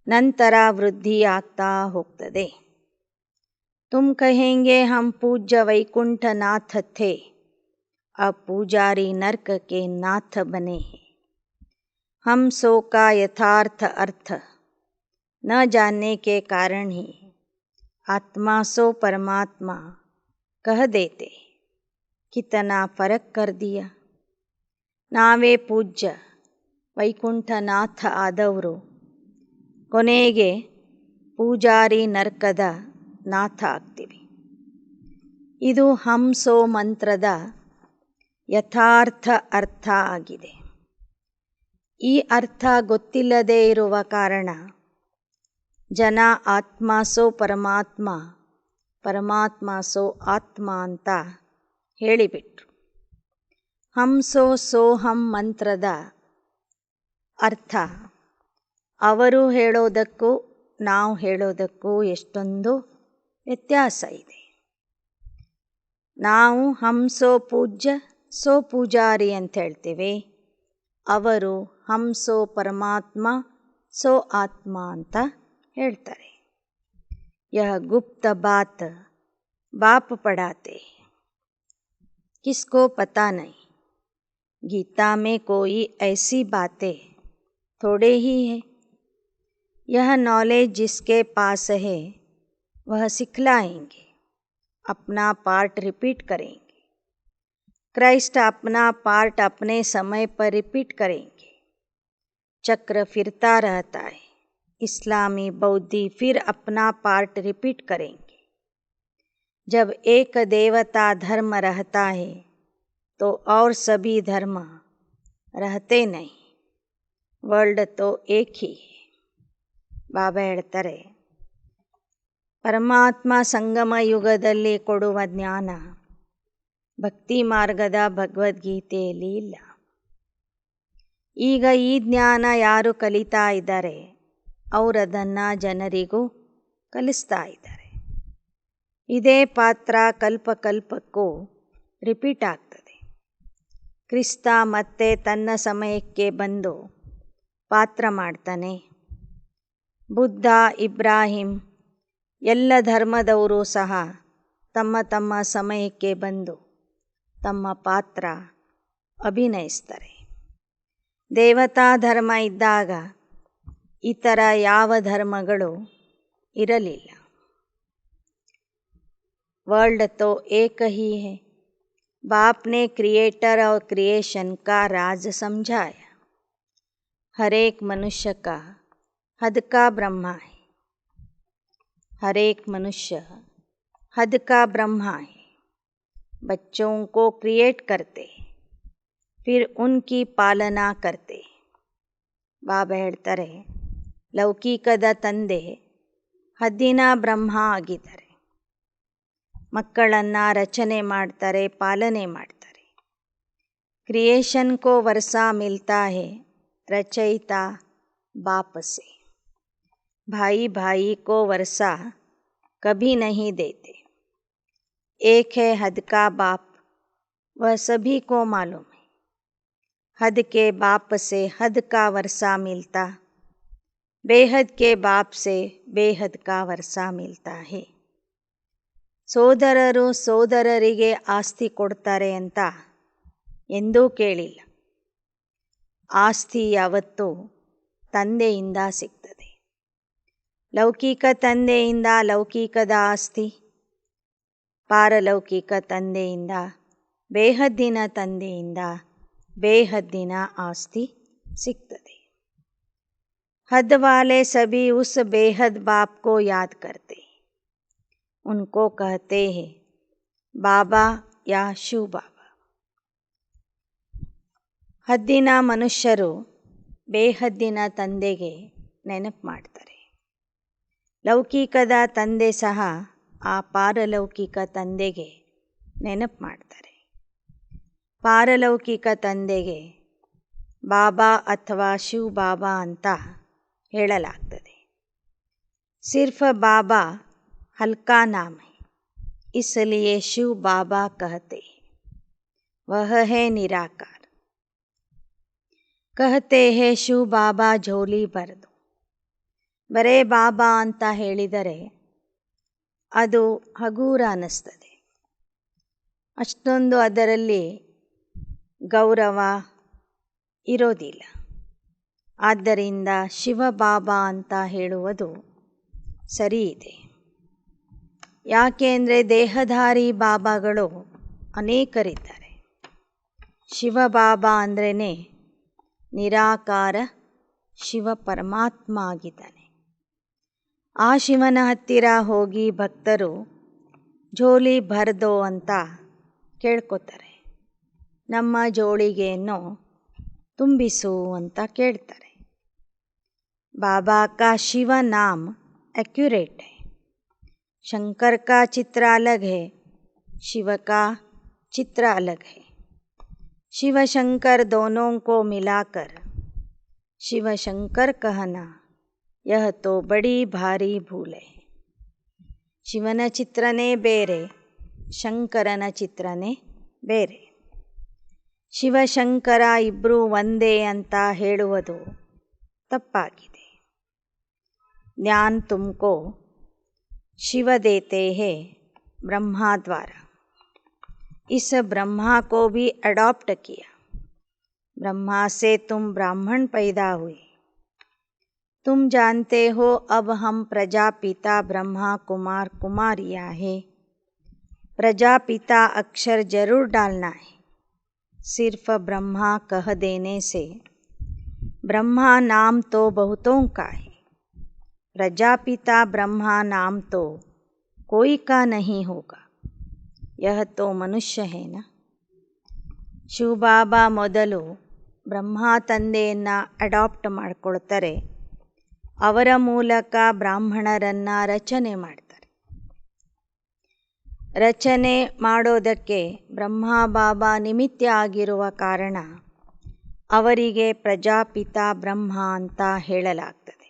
ನಂತರ ವೃದ್ಧಿ ಆಗ್ತಾ ಹೋಗ್ತದೆ. ತುಮ್ ಕಹೆಂಗೆ ಹಮ್ ಪೂಜ್ಯ ವೈಕುಂಠ ನಾಥ ಥೇ, अब पुजारी नर्क के नाथ बने हैं. हम सो का यथार्थ अर्थ न जानने के कारण ही आत्मा सो परमात्मा कह देते. कितना फर्क कर दिया. ನಾವೇ ಪೂಜ್ಯ ವೈಕುಂಠನಾಥ ಆದವರು ಕೊನೆಗೆ ಪೂಜಾರಿ ನರ್ಕದ ನಾಥ ಆಗ್ತೀವಿ. ಇದು ಹಂಸೋ ಮಂತ್ರದ ಯಥಾರ್ಥ ಅರ್ಥ ಆಗಿದೆ. ಈ ಅರ್ಥ ಗೊತ್ತಿಲ್ಲದೇ ಇರುವ ಕಾರಣ ಜನ ಆತ್ಮ ಸೋ ಪರಮಾತ್ಮ, ಪರಮಾತ್ಮ ಸೋ ಆತ್ಮ ಅಂತ ಹೇಳಿಬಿಟ್ರು. ಹಂಸೋ ಸೋಹಂ ಮಂತ್ರದ ಅರ್ಥ ಅವರು ಹೇಳೋದಕ್ಕೂ ನಾವು ಹೇಳೋದಕ್ಕೂ ಎಷ್ಟೊಂದು ವ್ಯತ್ಯಾಸ ಇದೆ. ನಾವು ಹಂಸೋ ಪೂಜ್ಯ ಸೋ ಪೂಜಾರಿ ಅಂತ ಹೇಳ್ತೇವೆ, ಅವರು ಹಂಸೋ ಪರಮಾತ್ಮ ಸೋ ಆತ್ಮ ಅಂತ ಹೇಳ್ತಾರೆ. ಯಹ ಗುಪ್ತ ಬಾತ್ ಬಾಪ್ ಪಢಾತೆ, किसको पता नहीं. गीता में कोई ऐसी बातें थोड़े ही है. यह नॉलेज जिसके पास है वह सिखलाएंगे, अपना पार्ट रिपीट करेंगे. क्राइस्ट अपना पार्ट अपने समय पर रिपीट करेंगे. चक्र फिरता रहता है. इस्लामी बौद्धि फिर अपना पार्ट रिपीट करेंगे. जब एक देवता धर्म रहता है तो और सभी धर्म रहते नहीं. वर्ल्ड तो एक ही है. ಬಾಬಾ ಹೇಳ್ತಾರೆ, ಪರಮಾತ್ಮ ಸಂಗಮ ಯುಗದಲ್ಲಿ ಕೊಡುವ ಜ್ಞಾನ ಭಕ್ತಿ ಮಾರ್ಗದ ಭಗವದ್ಗೀತೆಯಲ್ಲಿ ಇಲ್ಲ. ಈಗ ಈ ಜ್ಞಾನ ಯಾರು ಕಲಿತಾ ಇದ್ದಾರೆ ಅವರದನ್ನು ಜನರಿಗೂ ಕಲಿಸ್ತಾ ಇದ್ದಾರೆ. ಇದೇ ಪಾತ್ರ ಕಲ್ಪಕಲ್ಪಕ್ಕೂ ರಿಪೀಟ್ ಆಗ್ತದೆ. ಕ್ರಿಸ್ತ ಮತ್ತೆ ತನ್ನ ಸಮಯಕ್ಕೆ ಬಂದು ಪಾತ್ರ ಮಾಡ್ತಾನೆ. ಬುದ್ಧ, ಇಬ್ರಾಹಿಂ ಎಲ್ಲ ಧರ್ಮದವರು ಸಹ ತಮ್ಮ ತಮ್ಮ ಸಮಯಕ್ಕೆ ಬಂದು ತಮ್ಮ ಪಾತ್ರ ಅಭಿನಯಿಸ್ತಾರೆ. ದೇವತಾ ಧರ್ಮ ಇದ್ದಾಗ ಇತರ ಯಾವ ಧರ್ಮಗಳು ಇರಲಿಲ್ಲ. वर्ल्ड तो एक ही है. बाप ने क्रिएटर और क्रिएशन का राज समझाया. हर एक मनुष्य का हद का ब्रह्मा है. हर एक मनुष्य हद का ब्रह्मा है. बच्चों को क्रिएट करते, फिर उनकी पालना करते. ಬಾಬಾ ಹೇಳ್ತಾರೆ, ಲೌಕಿಕದ ತಂದೆ ಹದ್ದಿನ ಬ್ರಹ್ಮ ಆಗಿದ್ದಾರೆ. ಮಕ್ಕಳನ್ನು ರಚನೆ ಮಾಡ್ತಾರೆ, ಪಾಲನೆ ಮಾಡ್ತಾರೆ. ಕ್ರಿಯೇಷನ್ ಕೋ ವರ್ಷ ಮಿಲ್ತಾ ಹೈ ರಚಯಿತಾ ಬಾಪ್ ಸೆ. भाई भाई को वर्षा कभी नहीं देते. एक है हद का बाप, वह सभी को मालूम है. हद के बाप से हद का वर्षा मिलता, बेहद के बाप से बेहद का वर्षा मिलता है. ಸೋದರರು ಸೋದರರಿಗೆ ಆಸ್ತಿ ಕೊಡ್ತಾರೆ ಅಂತ ಎಂದೂ ಕೇಳಿಲ್ಲ. ಆಸ್ತಿ ಯಾವತ್ತೂ ತಂದೆಯಿಂದ ಸಿಗ್ತದೆ. ಲೌಕಿಕ ತಂದೆಯಿಂದ ಲೌಕಿಕದ ಆಸ್ತಿ, ಪಾರಲೌಕಿಕ ತಂದೆಯಿಂದ, ಬೇಹದ್ದಿನ ತಂದೆಯಿಂದ ಬೇಹದ್ದಿನ ಆಸ್ತಿ ಸಿಗ್ತದೆ. हद वाले सभी उस बेहद बाप को याद करते. उनको कहते हैं बाबा या ಶಿವ ಬಾಬಾ. ಹದ್ದಿನ ಮನುಷ್ಯರು ಬೇಹದ್ದಿನ ತಂದೆಗೆ ನೆನಪು ಮಾಡ್ತಾರೆ. ಲೌಕಿಕದ ತಂದೆ ಸಹ ಆ ಪಾರಲೌಕಿಕ ತಂದೆಗೆ ನೆನಪು ಮಾಡ್ತಾರೆ. ಪಾರಲೌಕಿಕ ತಂದೆಗೆ ಬಾಬಾ ಅಥವಾ ಶಿವ ಬಾಬಾ ಅಂತ ಹೇಳಲಾಗ್ತದೆ. ಸಿರ್ಫ ಬಾಬಾ हल्का नाम है, इसलिए शिव बाबा कहते हैं. वह है निराकार. कहते हैं ಶಿವ ಬಾಬಾ झोली भर दो. ಬರೇ ಬಾಬಾ ಅಂತ ಹೇಳಿದರೆ ಅದು ಹಗೂರ ಅನ್ನಿಸ್ತದೆ. ಅಷ್ಟೊಂದು ಅದರಲ್ಲಿ ಗೌರವ ಇರೋದಿಲ್ಲ. ಆದ್ದರಿಂದ ಶಿವ ಬಾಬಾ ಅಂತ ಹೇಳುವುದು ಸರಿ ಇದೆ. ಯಾಕೆಂದರೆ ದೇಹಧಾರಿ ಬಾಬಾಗಳು ಅನೇಕರಿದ್ದಾರೆ. ಶಿವ ಬಾಬಾ ಅಂದ್ರೇ ನಿರಾಕಾರ ಶಿವ ಪರಮಾತ್ಮ ಆಗಿದ್ದಾನೆ. ಆ ಶಿವನ ಹತ್ತಿರ ಹೋಗಿ ಭಕ್ತರು ಜೋಲಿ ಭರ್ದೋ ಅಂತ ಕೇಳ್ಕೊತಾರೆ. ನಮ್ಮ ಜೋಳಿಗೆಯನ್ನು ತುಂಬಿಸು ಅಂತ ಕೇಳ್ತಾರೆ. ಬಾಬಾ ಕಾ ಶಿವ ನಾಮ್ एक्यूरेट है. शंकर का चित्र अलग है, शिव का चित्र अलग है. शिव शंकर दोनों को मिलाकर शिव शंकर कहना यह तो बड़ी भारी भूल है. ಶಿವನ ಚಿತ್ರನೇ ಬೇರೆ, ಶಂಕರನ ಚಿತ್ರನೇ ಬೇರೆ. ಶಿವಶಂಕರ ಇಬ್ಬರೂ ಒಂದೇ ಅಂತ ಹೇಳುವುದು ತಪ್ಪಾಗಿದೆ. ज्ञान तुमको शिव देते हैं ब्रह्मा द्वारा. इस ब्रह्मा को भी अडॉप्ट किया. ब्रह्मा से तुम ब्राह्मण पैदा हुए. तुम जानते हो अब हम प्रजापिता ब्रह्मा कुमार कुमारियाँ हैं. प्रजापिता अक्षर जरूर डालना है. सिर्फ ब्रह्मा कह देने से ब्रह्मा नाम तो बहुतों का है. प्रजापिता ब्रह्मा नाम तो कोई का नहीं होगा. यह तो मनुष्य है ना. ಶಿವ ಬಾಬಾ ಮೊದಲು ಬ್ರಹ್ಮ ತಂದೆಯನ್ನು ಅಡಾಪ್ಟ್ ಮಾಡಿಕೊಳ್ತಾರೆ. ಅವರ ಮೂಲಕ ಬ್ರಾಹ್ಮಣರನ್ನು ರಚನೆ ಮಾಡ್ತಾರೆ. ರಚನೆ ಮಾಡೋದಕ್ಕೆ ಬ್ರಹ್ಮ ಬಾಬಾ ನಿಮಿತ್ತ ಆಗಿರುವ ಕಾರಣ ಅವರಿಗೆ ಪ್ರಜಾಪಿತಾ ಬ್ರಹ್ಮ ಅಂತ ಹೇಳಲಾಗ್ತದೆ.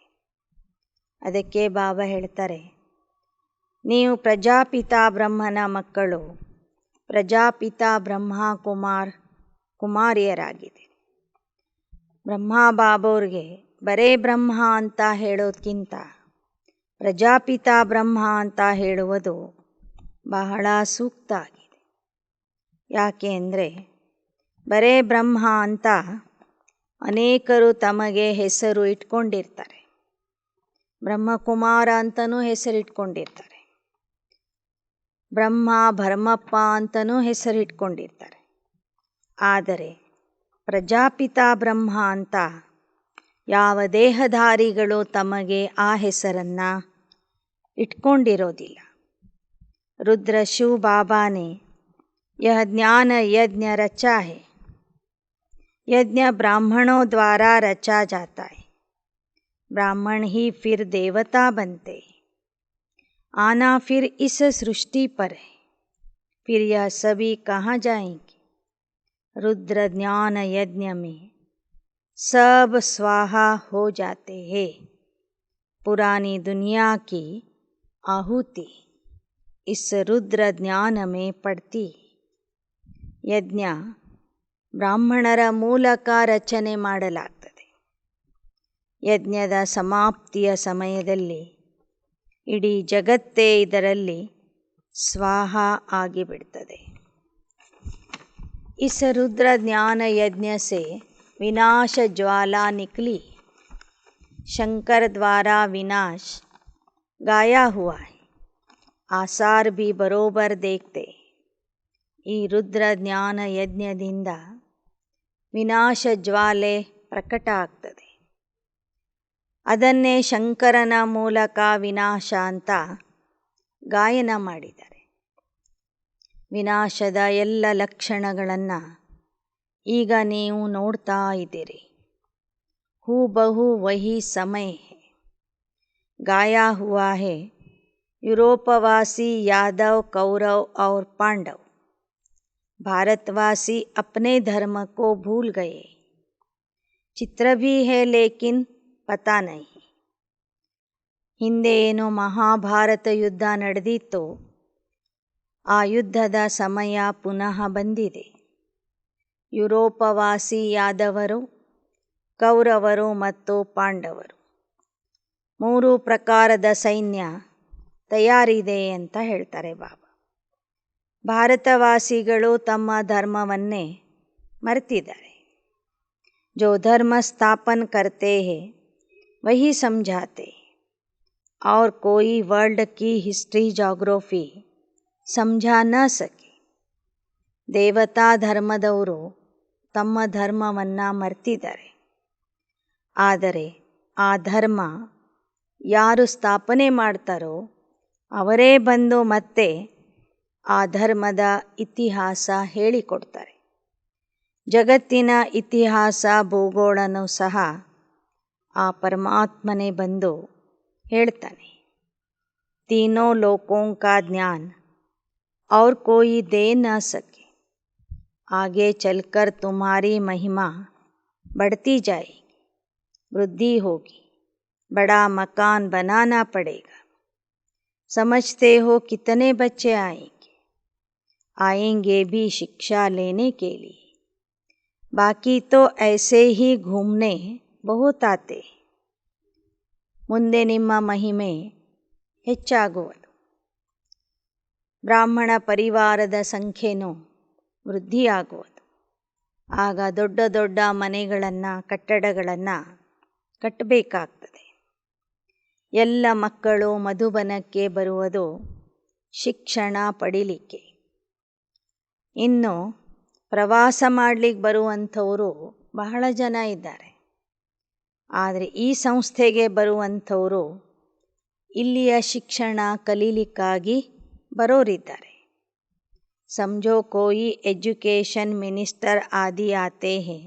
ಅದಕ್ಕೆ ಬಾಬಾ ಹೇಳ್ತಾರೆ, ನೀವು ಪ್ರಜಾಪಿತಾ ಬ್ರಹ್ಮನ ಮಕ್ಕಳು, ಪ್ರಜಾಪಿತಾ ಬ್ರಹ್ಮ ಕುಮಾರಿಯರಾಗಿದ್ದೀರಿ. ಬ್ರಹ್ಮ ಬಾಬೋರಿಗೆ ಬರೇ ಬ್ರಹ್ಮ ಅಂತ ಹೇಳೋದಕ್ಕಿಂತ ಪ್ರಜಾಪಿತಾ ಬ್ರಹ್ಮ ಅಂತ ಹೇಳುವುದು ಬಹಳ ಸೂಕ್ತ ಆಗಿದೆ. ಯಾಕೆ ಅಂದರೆ ಬರೇ ಬ್ರಹ್ಮ ಅಂತ ಅನೇಕರು ತಮಗೆ ಹೆಸರು ಇಟ್ಕೊಂಡಿರ್ತಾರೆ. ಬ್ರಹ್ಮಕುಮಾರ ಅಂತಲೂ ಹೆಸರಿಟ್ಕೊಂಡಿರ್ತಾರೆ. ಬ್ರಹ್ಮ ಭರಮಪ್ಪ ಅಂತಲೂ ಹೆಸರಿಟ್ಕೊಂಡಿರ್ತಾರೆ. ಆದರೆ ಪ್ರಜಾಪಿತ ಬ್ರಹ್ಮ ಅಂತ ಯಾವ ದೇಹಧಾರಿಗಳು ತಮಗೆ ಆ ಹೆಸರನ್ನು ಇಟ್ಕೊಂಡಿರೋದಿಲ್ಲ. रुद्र शिव बाबा ने यह ज्ञान यज्ञ रचा है. यज्ञ ब्राह्मणों द्वारा रचा जाता है. ब्राह्मण ही फिर देवता बनते. आना फिर इस सृष्टि पर है. फिर यह सभी कहाँ जाएंगे? रुद्र ज्ञान यज्ञ में सब स्वाहा हो जाते हैं. पुरानी दुनिया की आहुति इस रुद्र ज्ञान में पड़ती. ಯಜ್ಞ ಬ್ರಾಹ್ಮಣರ ಮೂಲಕ ರಚನೆ ಮಾಡಲಾಗ್ತದೆ. ಯಜ್ಞದ ಸಮಾಪ್ತಿಯ ಸಮಯದಲ್ಲಿ ಇಡೀ ಜಗತ್ತೇ ಇದರಲ್ಲಿ ಸ್ವಾಹ ಆಗಿಬಿಡ್ತದೆ. इस रुद्र ज्ञान यज्ञ से विनाश ज्वाला निकली. शंकर द्वारा विनाश गाया हुआ है. आसार भी बरोबर देखते. ಈ ರುದ್ರ ಜ್ಞಾನ ಯಜ್ಞದಿಂದ ವಿನಾಶ ಜ್ವಾಲೆ ಪ್ರಕಟ ಆಗ್ತದೆ. ಅದನ್ನೇ ಶಂಕರನ ಮೂಲಕ ವಿನಾಶ ಅಂತ ಗಾಯನ ಮಾಡಿದ್ದಾರೆ. ವಿನಾಶದ ಎಲ್ಲ ಲಕ್ಷಣಗಳನ್ನು ಈಗ ನೀವು ನೋಡ್ತಾ ಇದ್ದೀರಿ. ಹೂಬಹು ವಹಿ ಸಮಯ ಹೈ. गाया हुआ है यूरोपवासी यादव कौरव और पांडव. भारतवासी अपने धर्म को भूल गए. चित्र भी है लेकिन पता नहीं. ಹಿಂದೆ ಏನು ಮಹಾಭಾರತ ಯುದ್ಧ ನಡೆದಿತ್ತು, ಆ ಯುದ್ಧದ ಸಮಯ ಪುನಃ ಬಂದಿದೆ. ಯುರೋಪವಾಸಿ ಯಾದವರು, ಕೌರವರು ಮತ್ತು ಪಾಂಡವರು 3 ಪ್ರಕಾರದ ಸೈನ್ಯ ತಯಾರಿದೆ ಅಂತ ಹೇಳ್ತಾರೆ ಬಾಬಾ. ಭಾರತವಾಸಿಗಳು ತಮ್ಮ ಧರ್ಮವನ್ನೇ ಮರೆತಿದ್ದಾರೆ. जो धर्म स्थापन करते हैं वही समझाते और कोई वर्ल्ड की हिस्ट्री जोग्राफी समझा न सके. ದೇವತಾ ಧರ್ಮದವರು ತಮ್ಮ ಧರ್ಮವನ್ನು ಮರೆತಿದ್ದಾರೆ. ಆದರೆ ಆ ಧರ್ಮ ಯಾರು ಸ್ಥಾಪನೆ ಮಾಡ್ತಾರೋ ಅವರೇ ಬಂದು ಮತ್ತೆ ಆ ಧರ್ಮದ ಇತಿಹಾಸ ಹೇಳಿಕೊಡ್ತಾರೆ. ಜಗತ್ತಿನ ಇತಿಹಾಸ ಭೂಗೋಳನೂ ಸಹ ಆ ಪರಮಾತ್ಮನೇ ಬಂದು ಹೇಳ್ತಾನೆ. तीनों लोकों का ज्ञान और कोई दे न सके. आगे चलकर तुम्हारी महिमा बढ़ती जाएगी, वृद्धि होगी, बड़ा मकान बनाना पड़ेगा. समझते हो कितने बच्चे आएंगे भी शिक्षा लेने के लिए. बाकी तो ऐसे ही घूमने बहुत आते. ಮುಂದೆ ನಿಮ್ಮ ಮಹಿಮೆ ಹೆಚ್ಚಾಗುವುದು. ಬ್ರಾಹ್ಮಣ ಪರಿವಾರದ ಸಂಖ್ಯೆನೂ ವೃದ್ಧಿಯಾಗುವುದು. ಆಗ ದೊಡ್ಡ ದೊಡ್ಡ ಮನೆಗಳನ್ನು ಕಟ್ಟಡಗಳನ್ನು ಕಟ್ಟಬೇಕಾಗ್ತದೆ. ಎಲ್ಲ ಮಕ್ಕಳು ಮಧುಬನಕ್ಕೆ ಬರುವುದು ಶಿಕ್ಷಣ ಪಡೀಲಿಕ್ಕೆ. ಇನ್ನು ಪ್ರವಾಸ ಮಾಡಲಿಕ್ಕೆ ಬರುವಂಥವರು ಬಹಳ ಜನ ಇದ್ದಾರೆ. ಆದರೆ ಈ ಸಂಸ್ಥೆಗೆ ಬರುವಂಥವರು ಇಲ್ಲಿಯ ಶಿಕ್ಷಣ ಕಲೀಲಿಕ್ಕಾಗಿ ಬರೋರಿದ್ದಾರೆ. समझो कोई एजुकेशन मिनिस्टर आदि आते हैं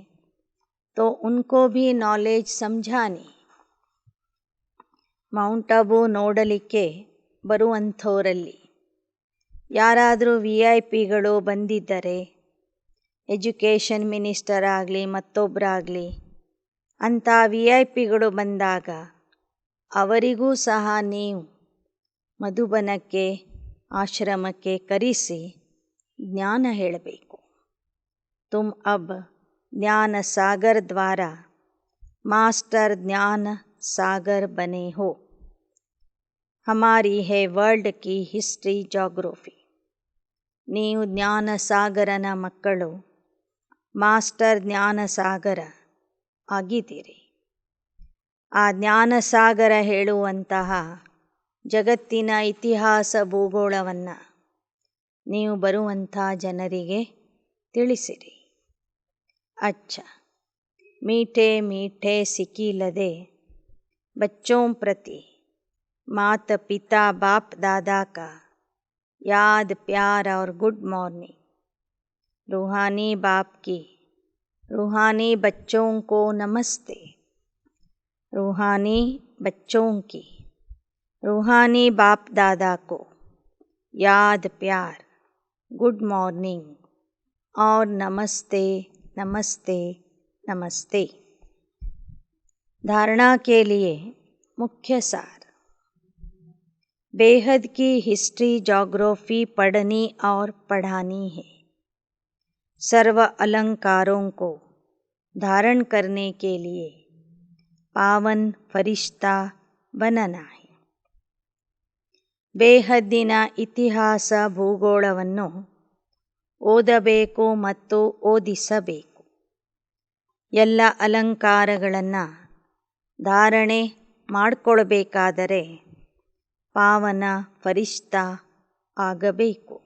तो उनको भी नॉलेज समझानी. ಮೌಂಟ್ ಅಬು ನೋಡಲಿಕ್ಕೆ ಬರುವಂಥವರಲ್ಲಿ ಯಾರಾದರೂ VIP ಬಂದಿದ್ದರೆ, ಎಜುಕೇಷನ್ ಮಿನಿಸ್ಟರ್ ಆಗಲಿ ಮತ್ತೊಬ್ಬರಾಗಲಿ ಅಂಥ VIP ಬಂದಾಗ ಅವರಿಗೂ ಸಹ ನೀವು ಮಧುಬನಕ್ಕೆ ಆಶ್ರಮಕ್ಕೆ ಕರೆಸಿ ಜ್ಞಾನ ಹೇಳಬೇಕು. तुम अब ज्ञान सागर द्वारा मास्टर ज्ञान सागर बने हो. हमारी है वर्ल्ड की हिस्ट्री जोग्राफी. ನೀವು ಜ್ಞಾನ ಸಾಗರನ ಮಕ್ಕಳು, ಮಾಸ್ಟರ್ ಜ್ಞಾನ ಸಾಗರ ಆಗಿದ್ದೀರಿ. ಆ ಜ್ಞಾನಸಾಗರ ಹೇಳುವಂತಹ ಜಗತ್ತಿನ ಇತಿಹಾಸ ಭೂಗೋಳವನ್ನು ನೀವು ಬರುವಂಥ ಜನರಿಗೆ ತಿಳಿಸಿರಿ. अच्छा मीठे मीठे सिकीलदे बच्चों प्रति माता पिता बाप दादा का याद प्यार और गुड मॉर्निंग. रूहानी बाप की रूहानी बच्चों को नमस्ते. रूहानी बच्चों की रूहानी बाप दादा को याद प्यार गुड मॉर्निंग और नमस्ते नमस्ते नमस्ते. धारणा के लिए मुख्य सार. बेहद की हिस्ट्री ज्योग्राफी पढ़नी और पढ़ानी है. सर्व अलंकारों को धारण करने के लिए पावन फरिश्ता बनना है. ಬೇಹದ್ದಿನ ಇತಿಹಾಸ ಭೂಗೋಳವನ್ನು ಓದಬೇಕು ಮತ್ತು ಓದಿಸಬೇಕು. ಎಲ್ಲ ಅಲಂಕಾರಗಳನ್ನು ಧಾರಣೆ ಮಾಡಿಕೊಳ್ಬೇಕಾದರೆ ಪಾವನ ಫರಿಶ್ತಾ ಆಗಬೇಕು.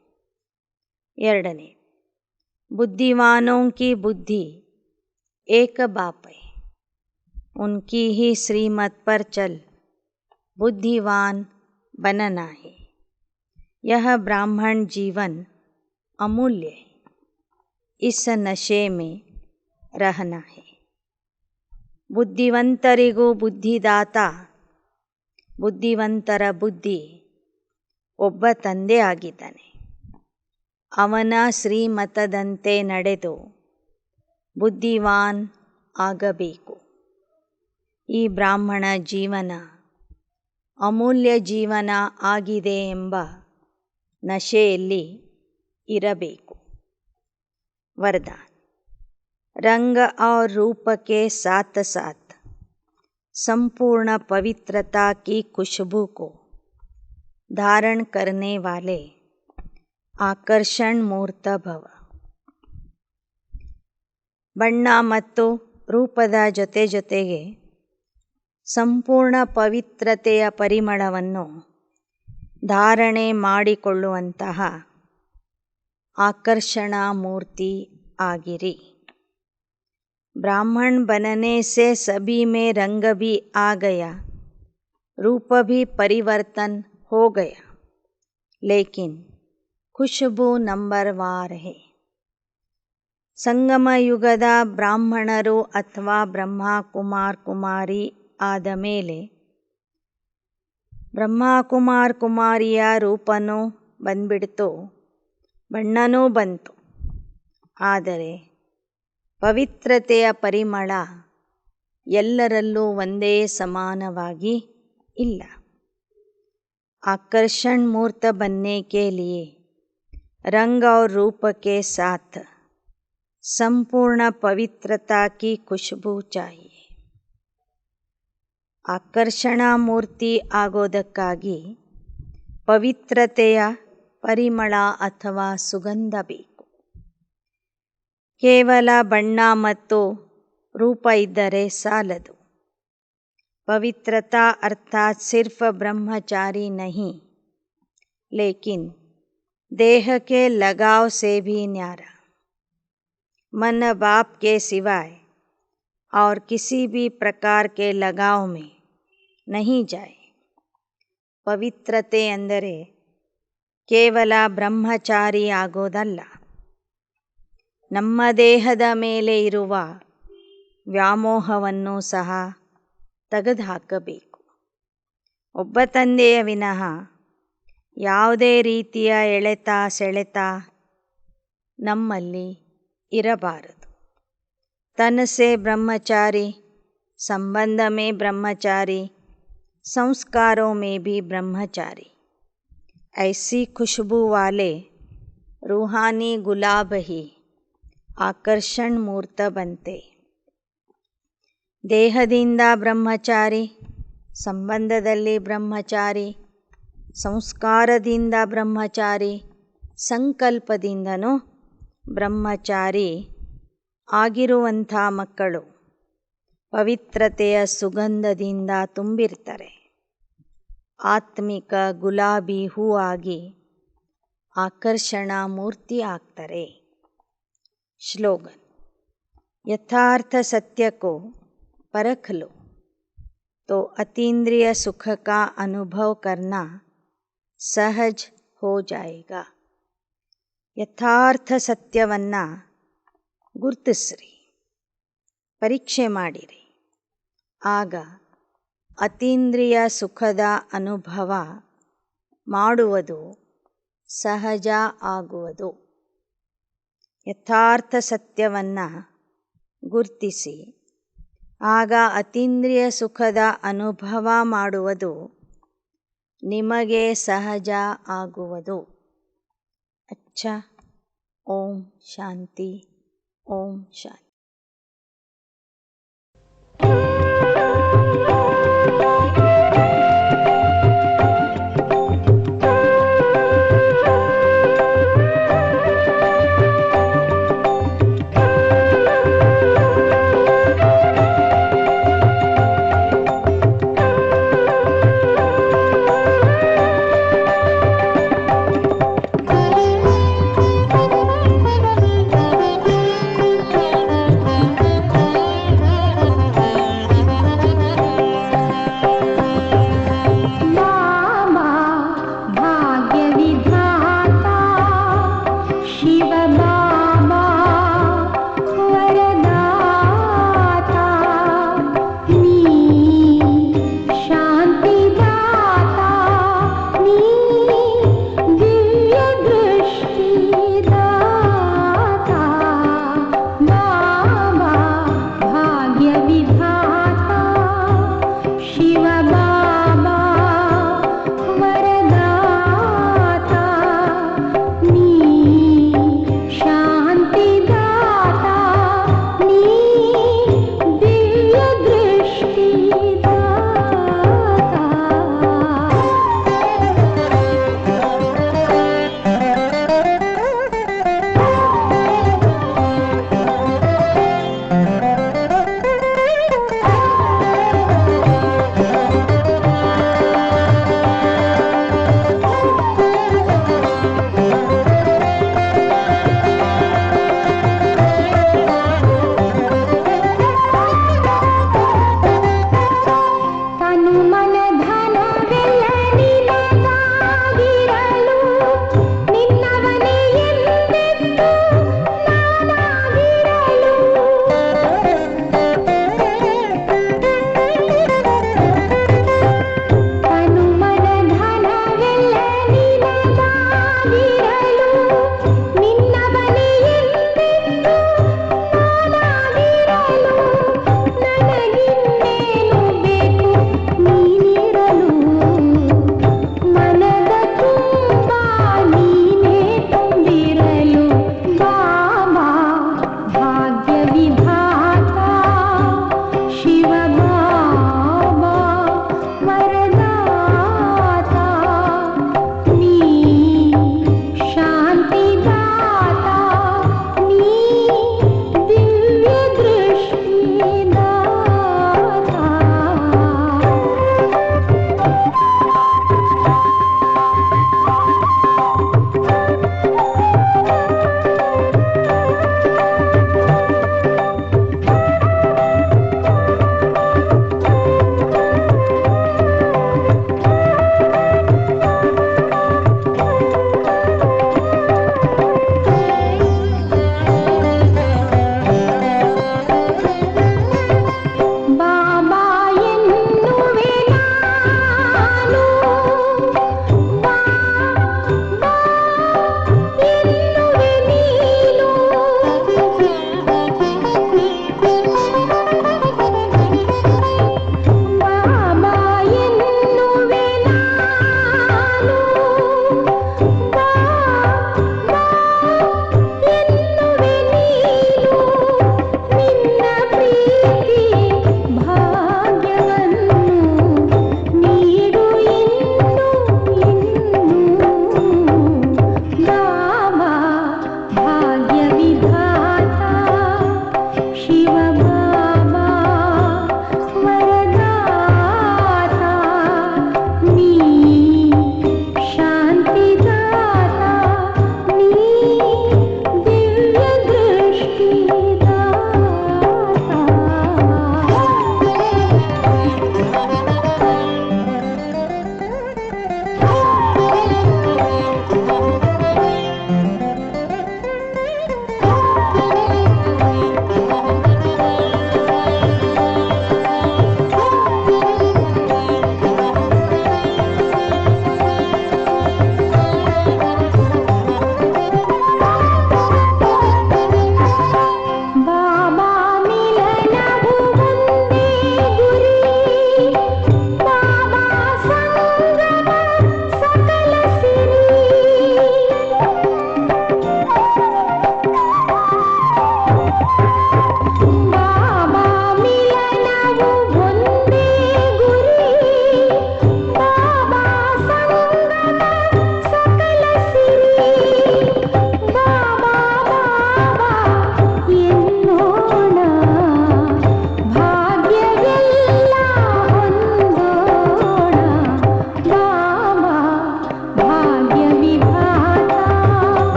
ಎರಡನೇ, बुद्धिवानों की बुद्धि एक बाप है, उनकी ही श्रीमत पर चल बुद्धिवान बनना है. यह ब्राह्मण जीवन अमूल्य है, इस नशे में रहना है. ಬುದ್ಧಿವಂತರಿಗೂ ಬುದ್ಧಿದಾತ, ಬುದ್ಧಿವಂತರ ಬುದ್ಧಿ ಒಬ್ಬ ತಂದೆ ಆಗಿದ್ದಾನೆ. ಅವನ ಶ್ರೀಮತದಂತೆ ನಡೆದು ಬುದ್ಧಿವಾನ್ ಆಗಬೇಕು. ಈ ಬ್ರಾಹ್ಮಣ ಜೀವನ ಅಮೂಲ್ಯ ಜೀವನ ಆಗಿದೆ ಎಂಬ ನಶೆಯಲ್ಲಿ ಇರಬೇಕು. वरदान. रंग और रूप के साथ साथ संपूर्ण पवित्रता की खुशबू को धारण करने वाले आकर्षण मूर्त भव. ಬಣ್ಣ ಮತ್ತು ರೂಪದ ಜೊತೆಗೆ ಸಂಪೂರ್ಣ ಪವಿತ್ರತೆಯ ಪರಿಮಳವನ್ನು ಧಾರಣೆ ಮಾಡಿಕೊಳ್ಳುವಂತಹ आकर्षणा मूर्ति आगिरी. ब्राह्मण बनने से सभी में रंग भी आ गया, रूप भी परिवर्तन हो गया, लेकिन खुशबू नंबरवार है. ಸಂಗಮ ಯುಗದ ಬ್ರಾಹ್ಮಣರು ಅಥವಾ ಬ್ರಹ್ಮ ಕುಮಾರ್ ಕುಮಾರಿ ಆದ ಮೇಲೆ ಬ್ರಹ್ಮ ಕುಮಾರ್ ಕುಮಾರಿಯ ರೂಪನೂ ಬಂದ್ಬಿಡ್ತು, ಬಣ್ಣನೂ ಬಂತು. ಆದರೆ ಪವಿತ್ರತೆಯ ಪರಿಮಳ ಎಲ್ಲರಲ್ಲೂ ಒಂದೇ ಸಮಾನವಾಗಿ ಇಲ್ಲ. आकर्षण मूर्त बनने के लिए रंग और रूप के साथ संपूर्ण पवित्रता की खुशबू चाहिए. ಆಕರ್ಷಣ ಮೂರ್ತಿ ಆಗೋದಕ್ಕಾಗಿ ಪವಿತ್ರತೆಯ ಪರಿಮಳ ಅಥವಾ ಸುಗಂಧ ಬೇಕು. ಕೇವಲ ಬಣ್ಣ ಮತ್ತು ರೂಪ ಇದ್ದರೆ ಸಾಲದು. पवित्रता अर्थात सिर्फ ब्रह्मचारी नहीं, लेकिन देह के लगाव से भी न्यारा. मन बाप के सिवाय और किसी भी प्रकार के लगाव में नहीं जाए. ಪವಿತ್ರತೆ ಅಂದರೆ ಕೇವಲ ಬ್ರಹ್ಮಚಾರಿ ಆಗೋದಲ್ಲ, ನಮ್ಮ ದೇಹದ ಮೇಲೆ ಇರುವ ವ್ಯಾಮೋಹವನ್ನು ಸಹ ತೆಗೆದುಹಾಕಬೇಕು. ಒಬ್ಬ ತಂದೆಯ ವಿನಃ ಯಾವುದೇ ರೀತಿಯ ಎಳೆತ ಸೆಳೆತ ನಮ್ಮಲ್ಲಿ ಇರಬಾರದು. तन से ब्रह्मचारी, संबंध में ब्रह्मचारी, संस्कारों में भी ब्रह्मचारी. ऐसी खुशबू वाले रूहानी गुलाब ही आकर्षण मूर्त बनते. ದೇಹದಿಂದ ಬ್ರಹ್ಮಚಾರಿ, ಸಂಬಂಧದಲ್ಲಿ ಬ್ರಹ್ಮಚಾರಿ, ಸಂಸ್ಕಾರದಿಂದ ಬ್ರಹ್ಮಚಾರಿ, ಸಂಕಲ್ಪದಿಂದನೂ ಬ್ರಹ್ಮಚಾರಿ ಆಗಿರುವಂಥ ಮಕ್ಕಳು ಪವಿತ್ರತೆಯ ಸುಗಂಧದಿಂದ ತುಂಬಿರ್ತಾರೆ. ಆತ್ಮಿಕ ಗುಲಾಬಿ ಹೂವಾಗಿ ಆಕರ್ಷಣಾ ಮೂರ್ತಿ ಆಗ್ತಾರೆ. ಸ್ಲೋಗನ್: यथार्थ सत्य को परख लो तो अतीन्द्रिय सुख का अनुभव करना सहज हो जाएगा. ಯಥಾರ್ಥ ಸತ್ಯವನ್ನು ಗುರುತಿಸ್ರಿ, ಪರೀಕ್ಷೆ ಮಾಡಿರಿ. ಆಗ ಅತೀಂದ್ರಿಯ ಸುಖದ ಅನುಭವ ಮಾಡುವುದು ಸಹಜ ಆಗುವುದು. ಯಥಾರ್ಥ ಸತ್ಯವನ್ನು ಗುರುತಿಸಿ ಆಗ ಅತೀಂದ್ರಿಯ ಸುಖದ ಅನುಭವ ಮಾಡುವುದು ನಿಮಗೆ ಸಹಜ ಆಗುವುದು. ಅಚ್ಚಾ. ಓಂ ಶಾಂತಿ. ಓಂ ಶಾಂತಿ.